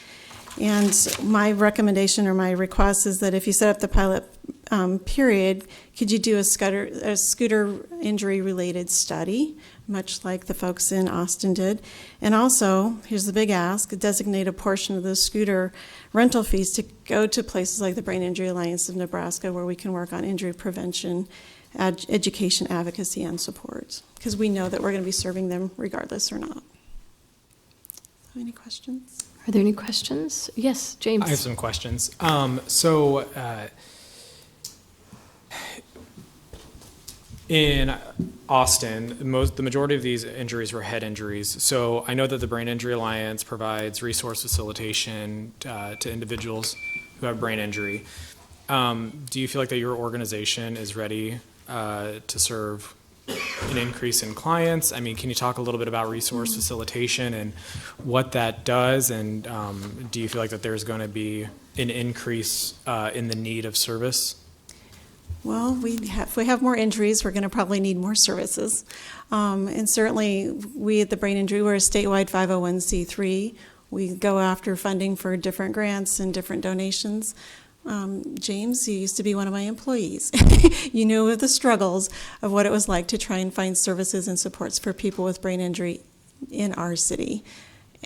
And my recommendation or my request is that if you set up the pilot period, could you do a scooter injury related study, much like the folks in Austin did? And also, here's the big ask, designate a portion of the scooter rental fees to go to places like the Brain Injury Alliance of Nebraska, where we can work on injury prevention, education, advocacy, and support, because we know that we're going to be serving them regardless or not. Any questions? Are there any questions? Yes, James. I have some questions. In Austin, the majority of these injuries were head injuries. So I know that the Brain Injury Alliance provides resource facilitation to individuals who have brain injury. Do you feel like that your organization is ready to serve an increase in clients? I mean, can you talk a little bit about resource facilitation and what that does? And do you feel like that there's going to be an increase in the need of service? Well, if we have more injuries, we're going to probably need more services. And certainly, we at the Brain Injury, we're a statewide 501c3. We go after funding for different grants and different donations. James, you used to be one of my employees. You knew of the struggles of what it was like to try and find services and supports for people with brain injury in our city.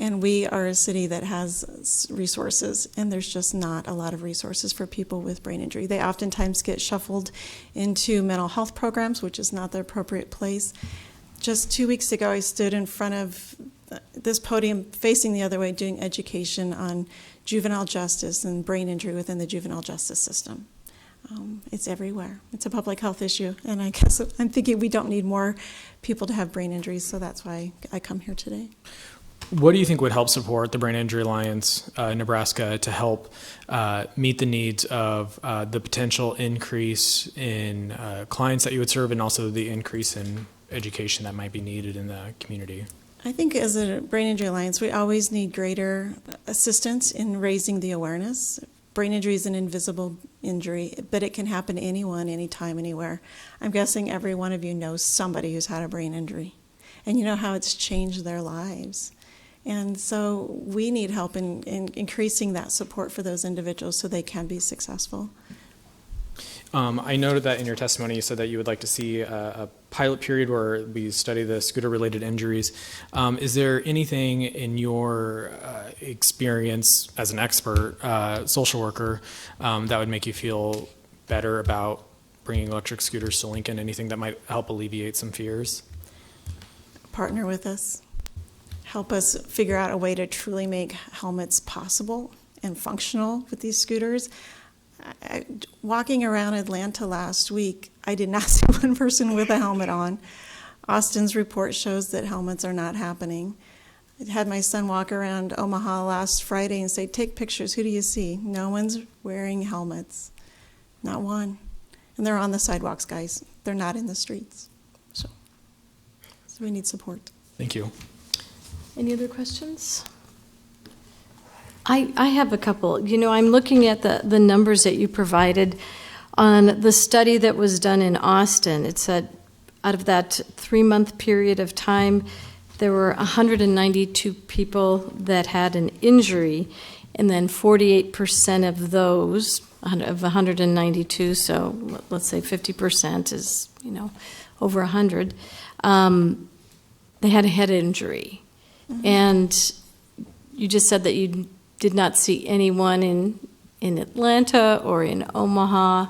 And we are a city that has resources, and there's just not a lot of resources for people with brain injury. They oftentimes get shuffled into mental health programs, which is not the appropriate place. Just 2 weeks ago, I stood in front of this podium facing the other way doing education on juvenile justice and brain injury within the juvenile justice system. It's everywhere. It's a public health issue, and I guess I'm thinking we don't need more people to have brain injuries, so that's why I come here today. What do you think would help support the Brain Injury Alliance in Nebraska to help meet the needs of the potential increase in clients that you would serve and also the increase in education that might be needed in the community? I think as a Brain Injury Alliance, we always need greater assistance in raising the awareness. Brain injury is an invisible injury, but it can happen to anyone, anytime, anywhere. I'm guessing every one of you knows somebody who's had a brain injury, and you know how it's changed their lives. And so we need help in increasing that support for those individuals so they can be successful. I noted that in your testimony you said that you would like to see a pilot period where we study the scooter-related injuries. Is there anything in your experience as an expert social worker that would make you feel better about bringing electric scooters to Lincoln? Anything that might help alleviate some fears? Partner with us. Help us figure out a way to truly make helmets possible and functional with these scooters. Walking around Atlanta last week, I did not see one person with a helmet on. Austin's report shows that helmets are not happening. I had my son walk around Omaha last Friday and say, take pictures, who do you see? No one's wearing helmets, not one. And they're on the sidewalks, guys. They're not in the streets. So we need support. Thank you. Any other questions? I have a couple. You know, I'm looking at the numbers that you provided on the study that was done in Austin. It said out of that 3-month period of time, there were 192 people that had an injury, and then 48% of those, of 192, so let's say 50% is, you know, over 100, they had a head injury. Mm-hmm. And you just said that you did not see anyone in Atlanta or in Omaha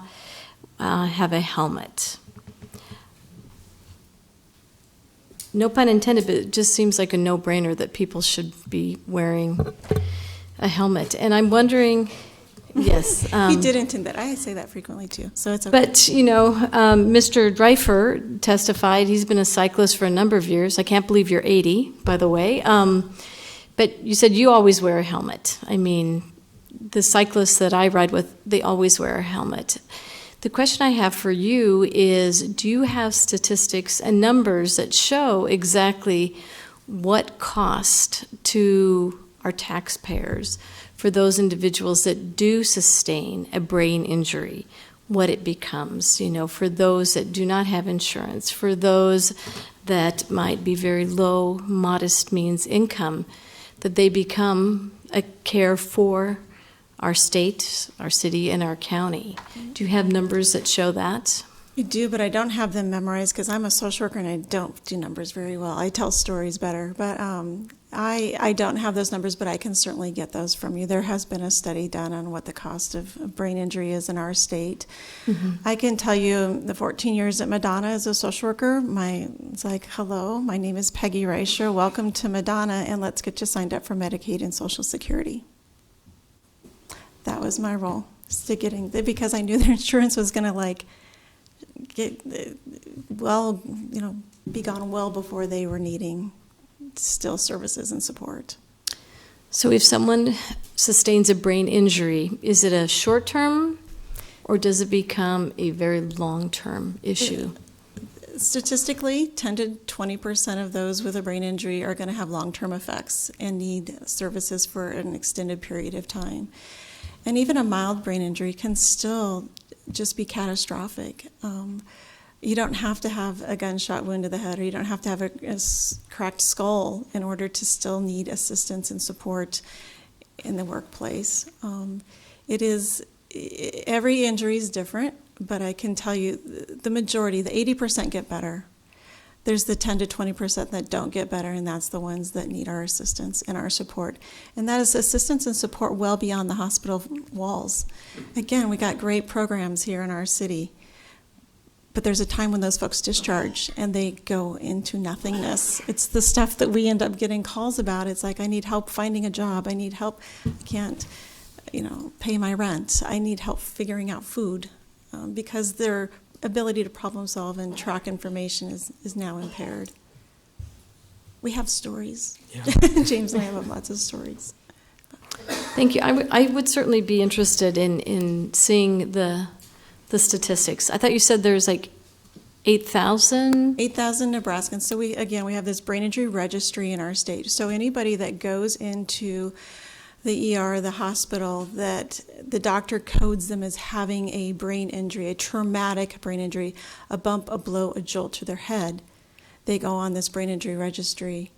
have a helmet. No pun intended, but it just seems like a no-brainer that people should be wearing a helmet. And I'm wondering, yes. He did intend that. I say that frequently too, so it's okay. But, you know, Mr. Dreifer testified, he's been a cyclist for a number of years. I can't believe you're 80, by the way. But you said you always wear a helmet. I mean, the cyclists that I ride with, they always wear a helmet. The question I have for you is, do you have statistics and numbers that show exactly what cost to our taxpayers for those individuals that do sustain a brain injury, what it becomes, you know, for those that do not have insurance, for those that might be very low, modest means income, that they become a care for our state, our city, and our county. Do you have numbers that show that? I do, but I don't have them memorized because I'm a social worker and I don't do numbers very well. I tell stories better, but I don't have those numbers, but I can certainly get those from you. There has been a study done on what the cost of brain injury is in our state. Mm-hmm. I can tell you the 14 years at Madonna as a social worker, it's like, hello, my name is Peggy Reicher. Welcome to Madonna, and let's get you signed up for Medicaid and Social Security. That was my role, because I knew their insurance was going to be gone well before they were needing still services and support. So if someone sustains a brain injury, is it a short-term or does it become a very long-term issue? Statistically, 10 to 20% of those with a brain injury are going to have long-term effects and need services for an extended period of time. And even a mild brain injury can still just be catastrophic. You don't have to have a gunshot wound to the head, or you don't have to have a cracked skull in order to still need assistance and support in the workplace. Every injury is different, but I can tell you the majority, the 80% get better. There's the 10 to 20% that don't get better, and that's the ones that need our assistance and our support. And that is assistance and support well beyond the hospital walls. Again, we got great programs here in our city, but there's a time when those folks discharge and they go into nothingness. It's the stuff that we end up getting calls about. It's like, I need help finding a job. I need help. I can't, pay my rent. I need help figuring out food because their ability to problem solve and track information is now impaired. We have stories. Yeah. James and I have lots of stories. Thank you. I would certainly be interested in seeing the statistics. I thought you said there's like 8,000? 8,000 Nebraskans. So we have this brain injury registry in our state. So anybody that goes into the ER, the hospital, that the doctor codes them as having a brain injury, a traumatic brain injury, a bump, a blow, a jolt to their head, they go on this brain injury registry.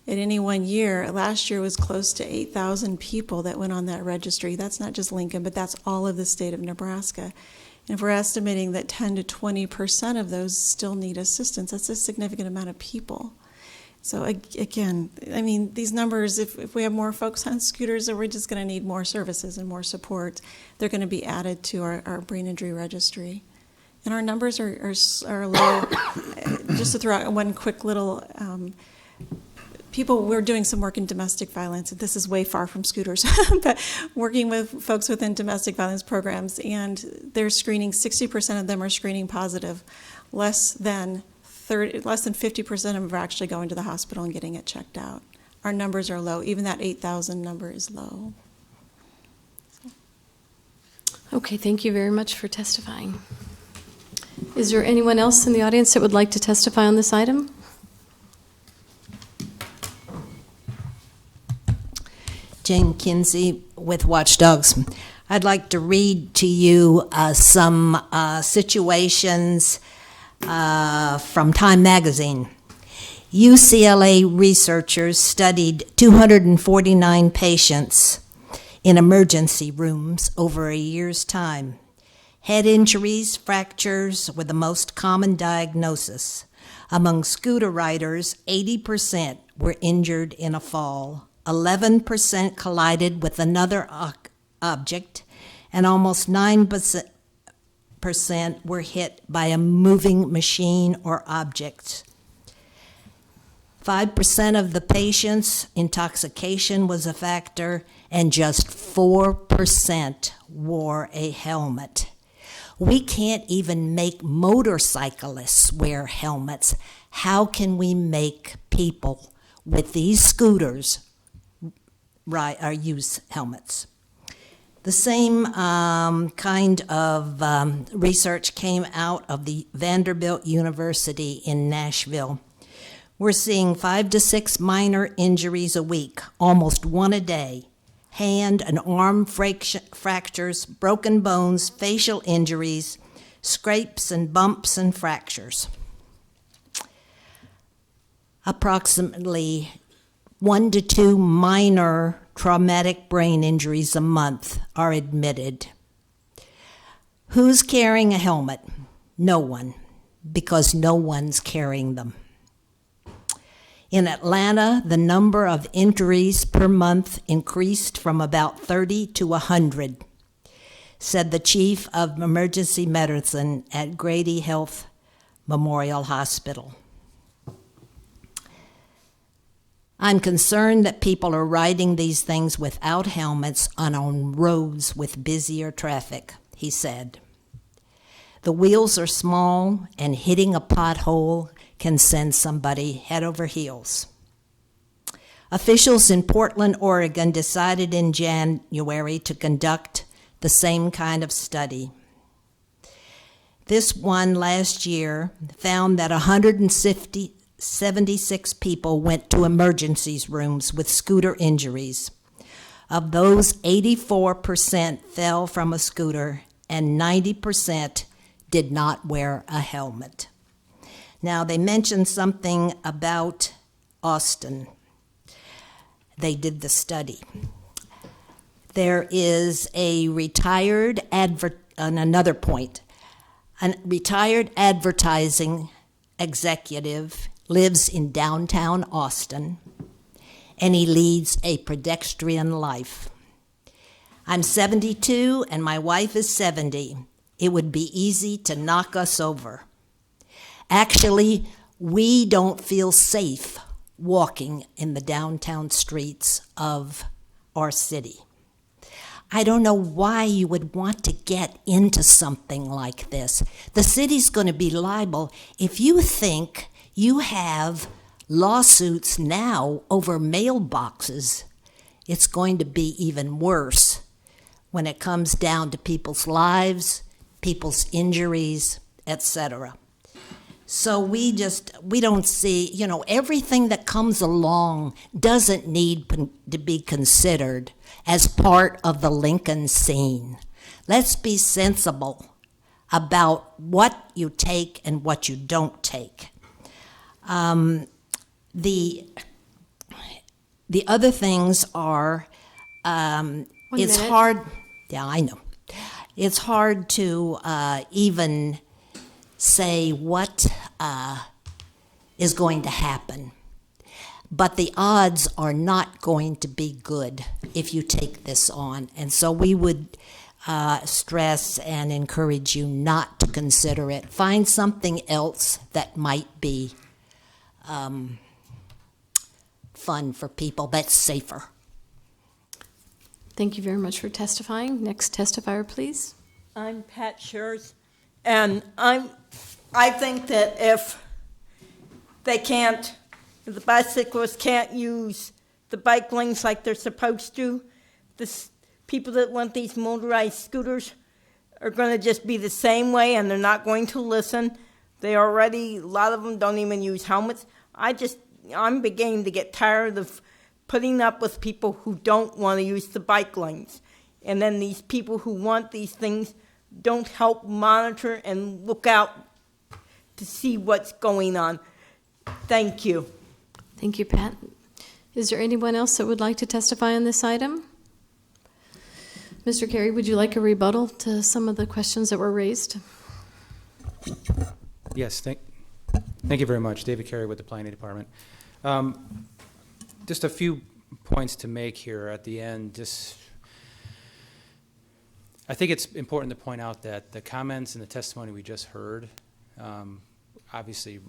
At any one year, last year was close to 8,000 people that went on that registry. That's not just Lincoln, but that's all of the state of Nebraska. And if we're estimating that 10 to 20% of those still need assistance, that's a significant amount of people. So again, these numbers, if we have more folks on scooters, we're just going to need more services and more support. They're going to be added to our brain injury registry. And our numbers are low. Just to throw out one quick little we're doing some work in domestic violence. This is way far from scooters, but working with folks within domestic violence programs, and they're screening, 60% of them are screening positive. Less than 50% of them are actually going to the hospital and getting it checked out. Our numbers are low. Even that 8,000 number is low. Okay, thank you very much for testifying. Is there anyone else in the audience that would like to testify on this item? Jane Kinsey with Watchdogs. I'd like to read to you some situations from Time Magazine. UCLA researchers studied 249 patients in emergency rooms over a year's time. Head injuries, fractures were the most common diagnosis. Among scooter riders, 80% were injured in a fall. 11% collided with another object, and almost 9% were hit by a moving machine or object. 5% of the patients, intoxication was a factor, and just 4% wore a helmet. We can't even make motorcyclists wear helmets. How can we make people with these scooters use helmets? The same kind of research came out of the Vanderbilt University in Nashville. We're seeing 5 to 6 minor injuries a week, almost one a day. Hand and arm fractures, broken bones, facial injuries, scrapes and bumps and fractures. Approximately 1 to 2 minor traumatic brain injuries a month are admitted. Who's carrying a helmet? No one, because no one's carrying them. In Atlanta, the number of injuries per month increased from about 30 to 100, said the chief of emergency medicine at Grady Health Memorial Hospital. I'm concerned that people are riding these things without helmets on roads with busier traffic, he said. The wheels are small, and hitting a pothole can send somebody head over heels. Officials in Portland, Oregon decided in January to conduct the same kind of study. This one last year found that 176 people went to emergency rooms with scooter injuries. Of those, 84% fell from a scooter and 90% did not wear a helmet. Now, they mentioned something about Austin. They did the study. There is a retired another point. A retired advertising executive lives in downtown Austin, and he leads a pedestrian life. I'm 72 and my wife is 70. It would be easy to knock us over. Actually, we don't feel safe walking in the downtown streets of our city. I don't know why you would want to get into something like this. The city's going to be liable. If you think you have lawsuits now over mailboxes, it's going to be even worse when it comes down to people's lives, people's injuries, etc. So we don't see, everything that comes along doesn't need to be considered as part of the Lincoln scene. Let's be sensible about what you take and what you don't take. The other things are, it's hard, yeah, I know. It's hard to even say what is going to happen. But the odds are not going to be good if you take this on. And so we would stress and encourage you not to consider it. Find something else that might be fun for people, but safer. Thank you very much for testifying. Next testifier, please. I'm Pat Schurz, and I think that if the bicyclists can't use the bike lanes like they're supposed to, people that want these motorized scooters are going to just be the same way, and they're not going to listen. A lot of them don't even use helmets. I'm beginning to get tired of putting up with people who don't want to use the bike lanes. And then these people who want these things don't help monitor and look out to see what's going on. Thank you. Thank you, Pat. Is there anyone else that would like to testify on this item? Mr. Carey, would you like a rebuttal to some of the questions that were raised? Yes, thank you very much. David Carey with the Planning Department. Just a few points to make here at the end. I think it's important to point out that the comments and the testimony we just heard obviously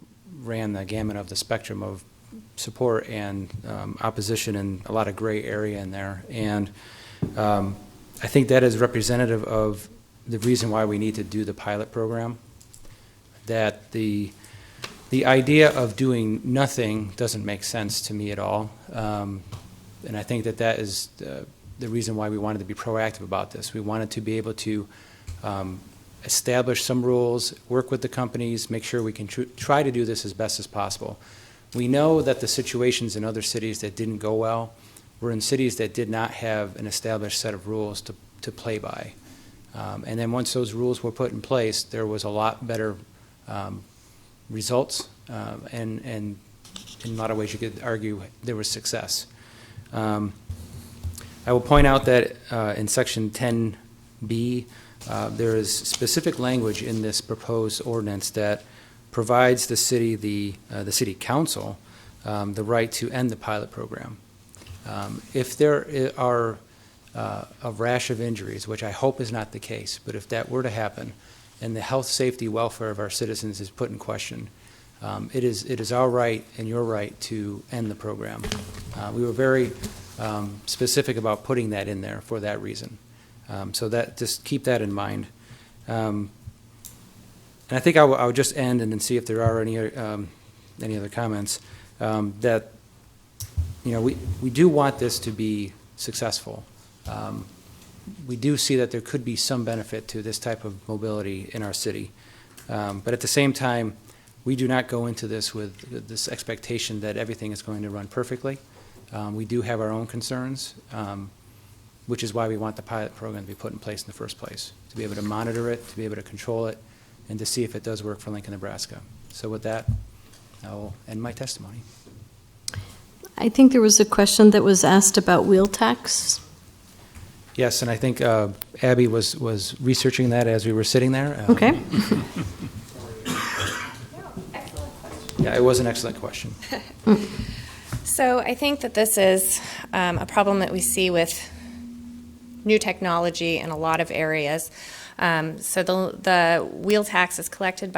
ran the gamut of the spectrum of support and opposition and a lot of gray area in there. And I think that is representative of the reason why we need to do the pilot program, that the idea of doing nothing doesn't make sense to me at all. And I think that is the reason why we wanted to be proactive about this. We wanted to be able to establish some rules, work with the companies, make sure we can try to do this as best as possible. We know that the situations in other cities that didn't go well were in cities that did not have an established set of rules to play by. And then once those rules were put in place, there was a lot better results, and in a lot of ways you could argue there was success. I will point out that in Section 10B, there is specific language in this proposed ordinance that provides the city council the right to end the pilot program. If there are a rash of injuries, which I hope is not the case, but if that were to happen, and the health, safety, welfare of our citizens is put in question, it is our right and your right to end the program. We were very specific about putting that in there for that reason. So that, just keep that in mind. And I think I would just end and then see if there are any other comments. That, you know, we do want this to be successful. We do see that there could be some benefit to this type of mobility in our city. But at the same time, we do not go into this with this expectation that everything is going to run perfectly. We do have our own concerns, which is why we want the pilot program to be put in place in the first place, to be able to monitor it, to be able to control it, and to see if it does work for Lincoln, Nebraska. So with that, I will end my testimony. I think there was a question that was asked about wheel tax. Yes, and I think Abby was researching that as we were sitting there. Okay. Yeah, it was an excellent question. So I think that this is a problem that we see with new technology in a lot of areas. So the wheel tax is collected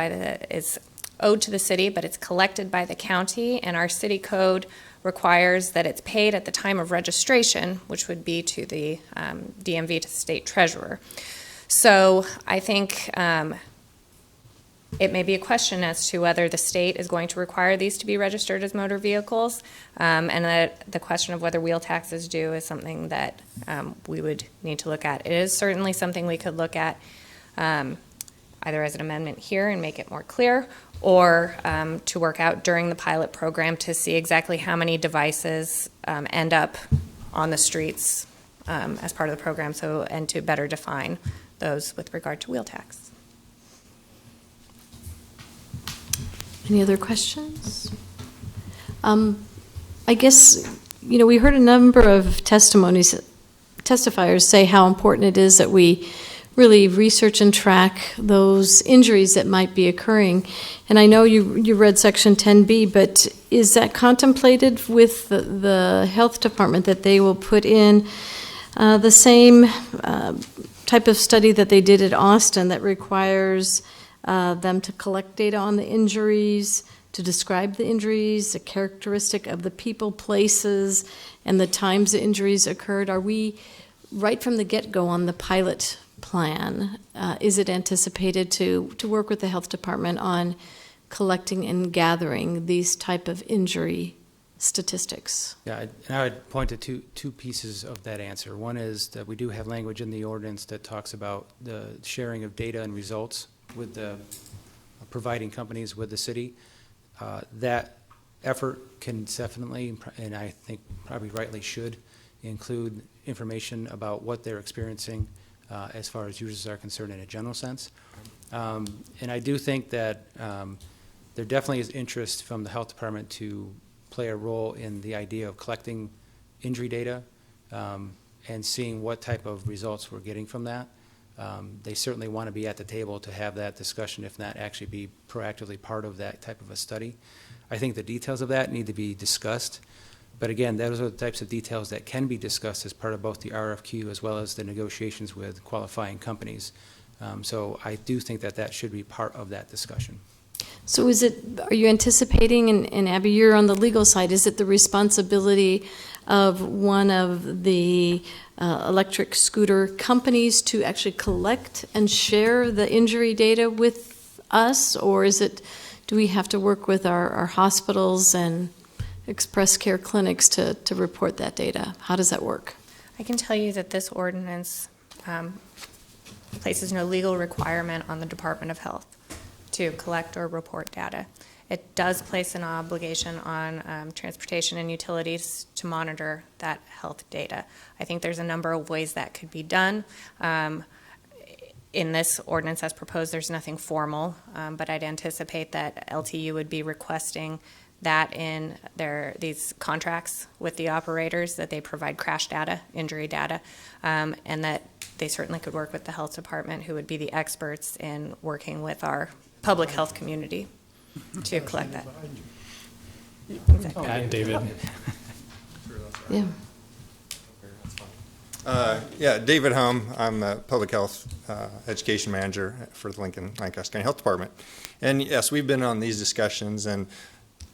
is owed to the city, but it's collected by the county, and our city code requires that it's paid at the time of registration, which would be to the DMV, to the state treasurer. So I think it may be a question as to whether the state is going to require these to be registered as motor vehicles, and that the question of whether wheel tax is due is something that we would need to look at. It is certainly something we could look at either as an amendment here and make it more clear, or to work out during the pilot program to see exactly how many devices end up on the streets as part of the program, and to better define those with regard to wheel tax. Any other questions? I guess, we heard a number of testifiers say how important it is that we really research and track those injuries that might be occurring. And I know you read Section 10B, but is that contemplated with the health department, that they will put in the same type of study that they did at Austin that requires them to collect data on the injuries, to describe the injuries, a characteristic of the people, places, and the times the injuries occurred? Are we, right from the get-go on the pilot plan, is it anticipated to work with the health department on collecting and gathering these type of injury statistics? Yeah, and I would point to two pieces of that answer. One is that we do have language in the ordinance that talks about the sharing of data and results with the providing companies with the city. That effort can definitely, and I think probably rightly should, include information about what they're experiencing as far as users are concerned in a general sense. And I do think that there definitely is interest from the health department to play a role in the idea of collecting injury data and seeing what type of results we're getting from that. They certainly want to be at the table to have that discussion, if not actually be proactively part of that type of a study. I think the details of that need to be discussed. But again, those are the types of details that can be discussed as part of both the RFQ as well as the negotiations with qualifying companies. So I do think that that should be part of that discussion. So are you anticipating, and Abby, you're on the legal side, is it the responsibility of one of the electric scooter companies to actually collect and share the injury data with us? Or do we have to work with our hospitals and express care clinics to report that data? How does that work? I can tell you that this ordinance places no legal requirement on the Department of Health to collect or report data. It does place an obligation on transportation and utilities to monitor that health data. I think there's a number of ways that could be done. In this ordinance as proposed, there's nothing formal, but I'd anticipate that LTU would be requesting that in these contracts with the operators, that they provide crash data, injury data, and that they certainly could work with the health department, who would be the experts in working with our public health community to collect that. Exactly. And David. Yeah. David Hum. I'm a public health education manager for the Lancaster County Health Department. And yes, we've been on these discussions, and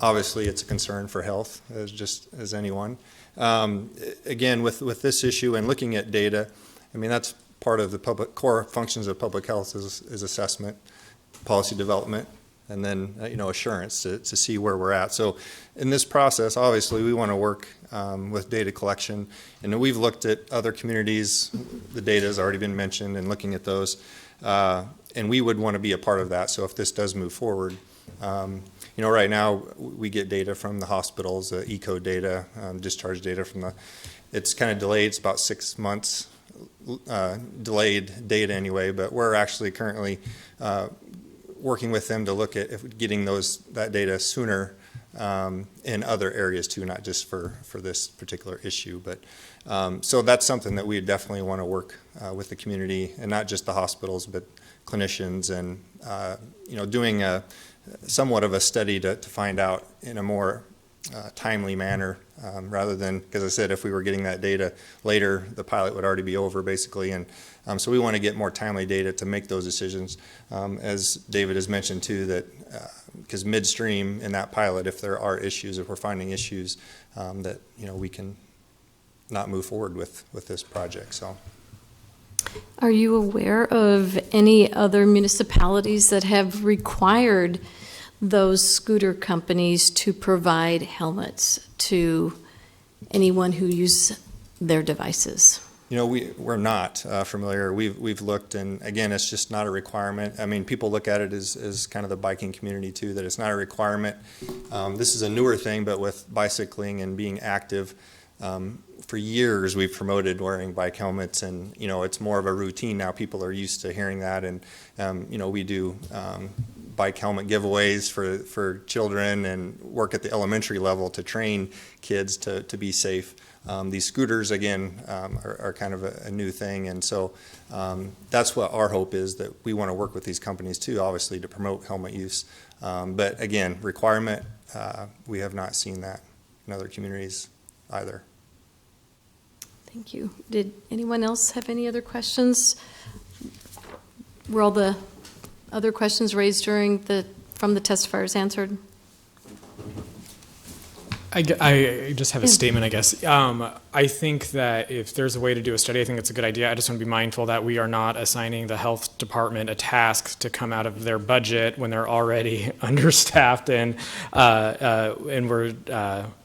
obviously it's a concern for health, as anyone. Again, with this issue and looking at data, I mean, that's part of the core functions of public health is assessment, policy development, and then assurance to see where we're at. So in this process, obviously, we want to work with data collection, and we've looked at other communities. The data has already been mentioned, and looking at those, and we would want to be a part of that. So if this does move forward, right now we get data from the hospitals, E-code data, discharge data from it's kind of delayed. It's about 6 months delayed data anyway, but we're actually currently working with them to look at getting that data sooner in other areas too, not just for this particular issue. But so that's something that we definitely want to work with the community, and not just the hospitals, but clinicians, and doing somewhat of a study to find out in a more timely manner, rather than, because I said if we were getting that data later, the pilot would already be over basically, and so we want to get more timely data to make those decisions. As David has mentioned too, that because midstream in that pilot, if there are issues, if we're finding issues, that we can not move forward with this project. So. Are you aware of any other municipalities that have required those scooter companies to provide helmets to anyone who uses their devices? We're not familiar. We've looked, and again, it's just not a requirement. I mean, people look at it as kind of the biking community too, that it's not a requirement. This is a newer thing, but with bicycling and being active, for years we've promoted wearing bike helmets, and it's more of a routine now. People are used to hearing that, and we do bike helmet giveaways for children, and work at the elementary level to train kids to be safe. These scooters, again, are kind of a new thing, and so that's what our hope is, that we want to work with these companies too, obviously, to promote helmet use. But again, requirement, we have not seen that in other communities either. Thank you. Did anyone else have any other questions? Were all the other questions raised from the testifiers answered? I just have a statement, I guess. I think that if there's a way to do a study, I think it's a good idea. I just want to be mindful that we are not assigning the health department a task to come out of their budget when they're already understaffed and we're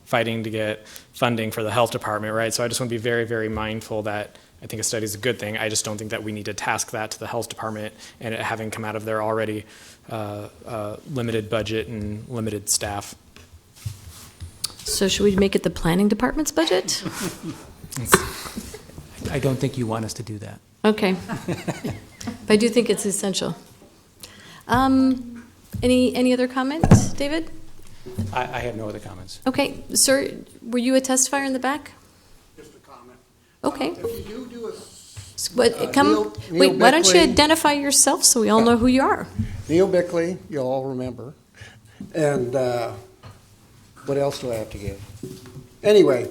fighting to get funding for the health department, right? So I just want to be very, very mindful that I think a study is a good thing. I just don't think that we need to task that to the health department and it having come out of their already limited budget and limited staff. So should we make it the planning department's budget? I don't think you want us to do that. Okay. But I do think it's essential. Any other comments, David? I have no other comments. Okay, sir, were you a testifier in the back? Just a comment. Okay. If you do a Wait, why don't you Bickley. identify yourself so we all know who you are? Neil Bickley, you all remember. And what else do I have to give? Anyway,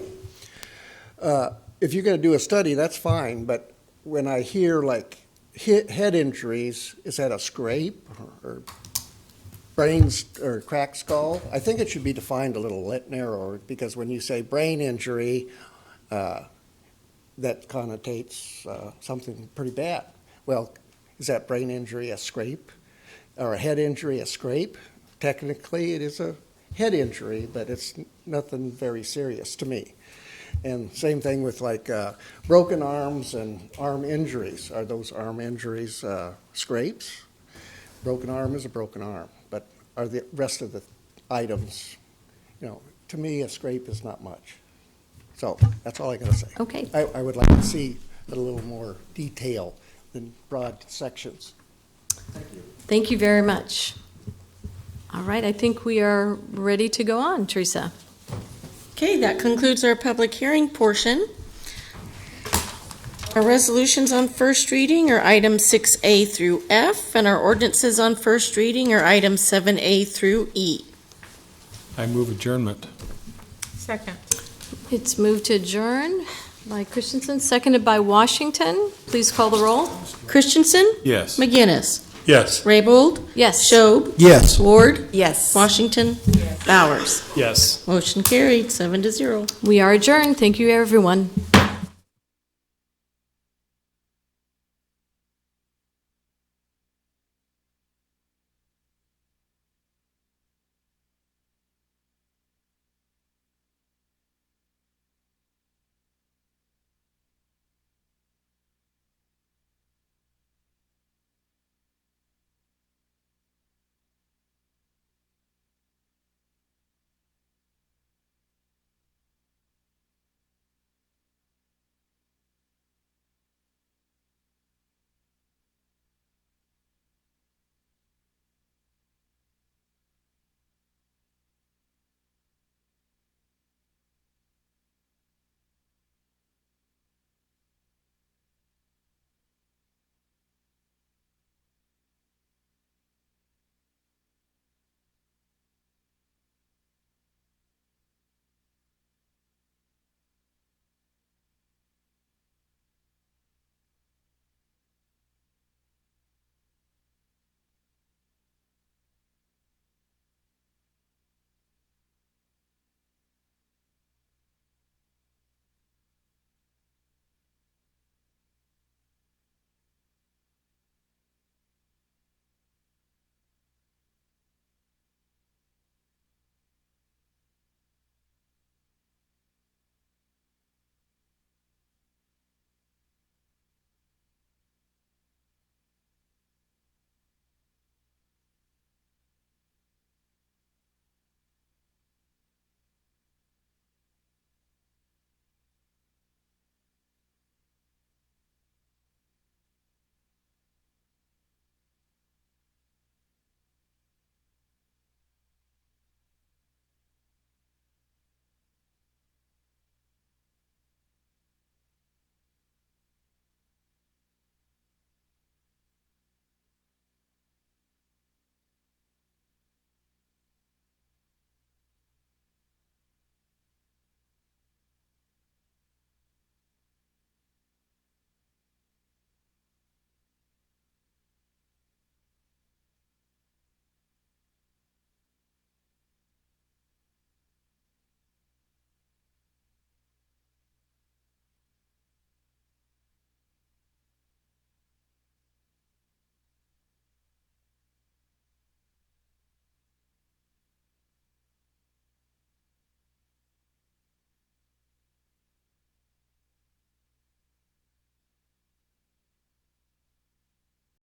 if you're going to do a study, that's fine. But when I hear like head injuries, is that a scrape or brains or cracked skull? I think it should be defined a little narrower because when you say brain injury, that connotates something pretty bad. Well, is that brain injury a scrape or a head injury a scrape? Technically, it is a head injury, but it's nothing very serious to me. And same thing with like broken arms and arm injuries. Are those arm injuries scrapes? Broken arm is a broken arm, but are the rest of the items, to me, a scrape is not much. So that's all I got to say. Okay. I would like to see a little more detail than broad sections. Thank you. Thank you very much. All right, I think we are ready to go on, Teresa. Okay, that concludes our public hearing portion. Our resolutions on first reading are items 6A through F, and our ordinances on first reading are items 7A through E. I move adjournment. Second. It's moved to adjourn by Christensen, seconded by Washington. Please call the roll. Christensen? Yes. McGinnis? Yes. Raybold? Yes. Schob? Yes. Ward? Yes. Washington? Bowers? Yes. Motion carried, 7-0. We are adjourned. Thank you, everyone.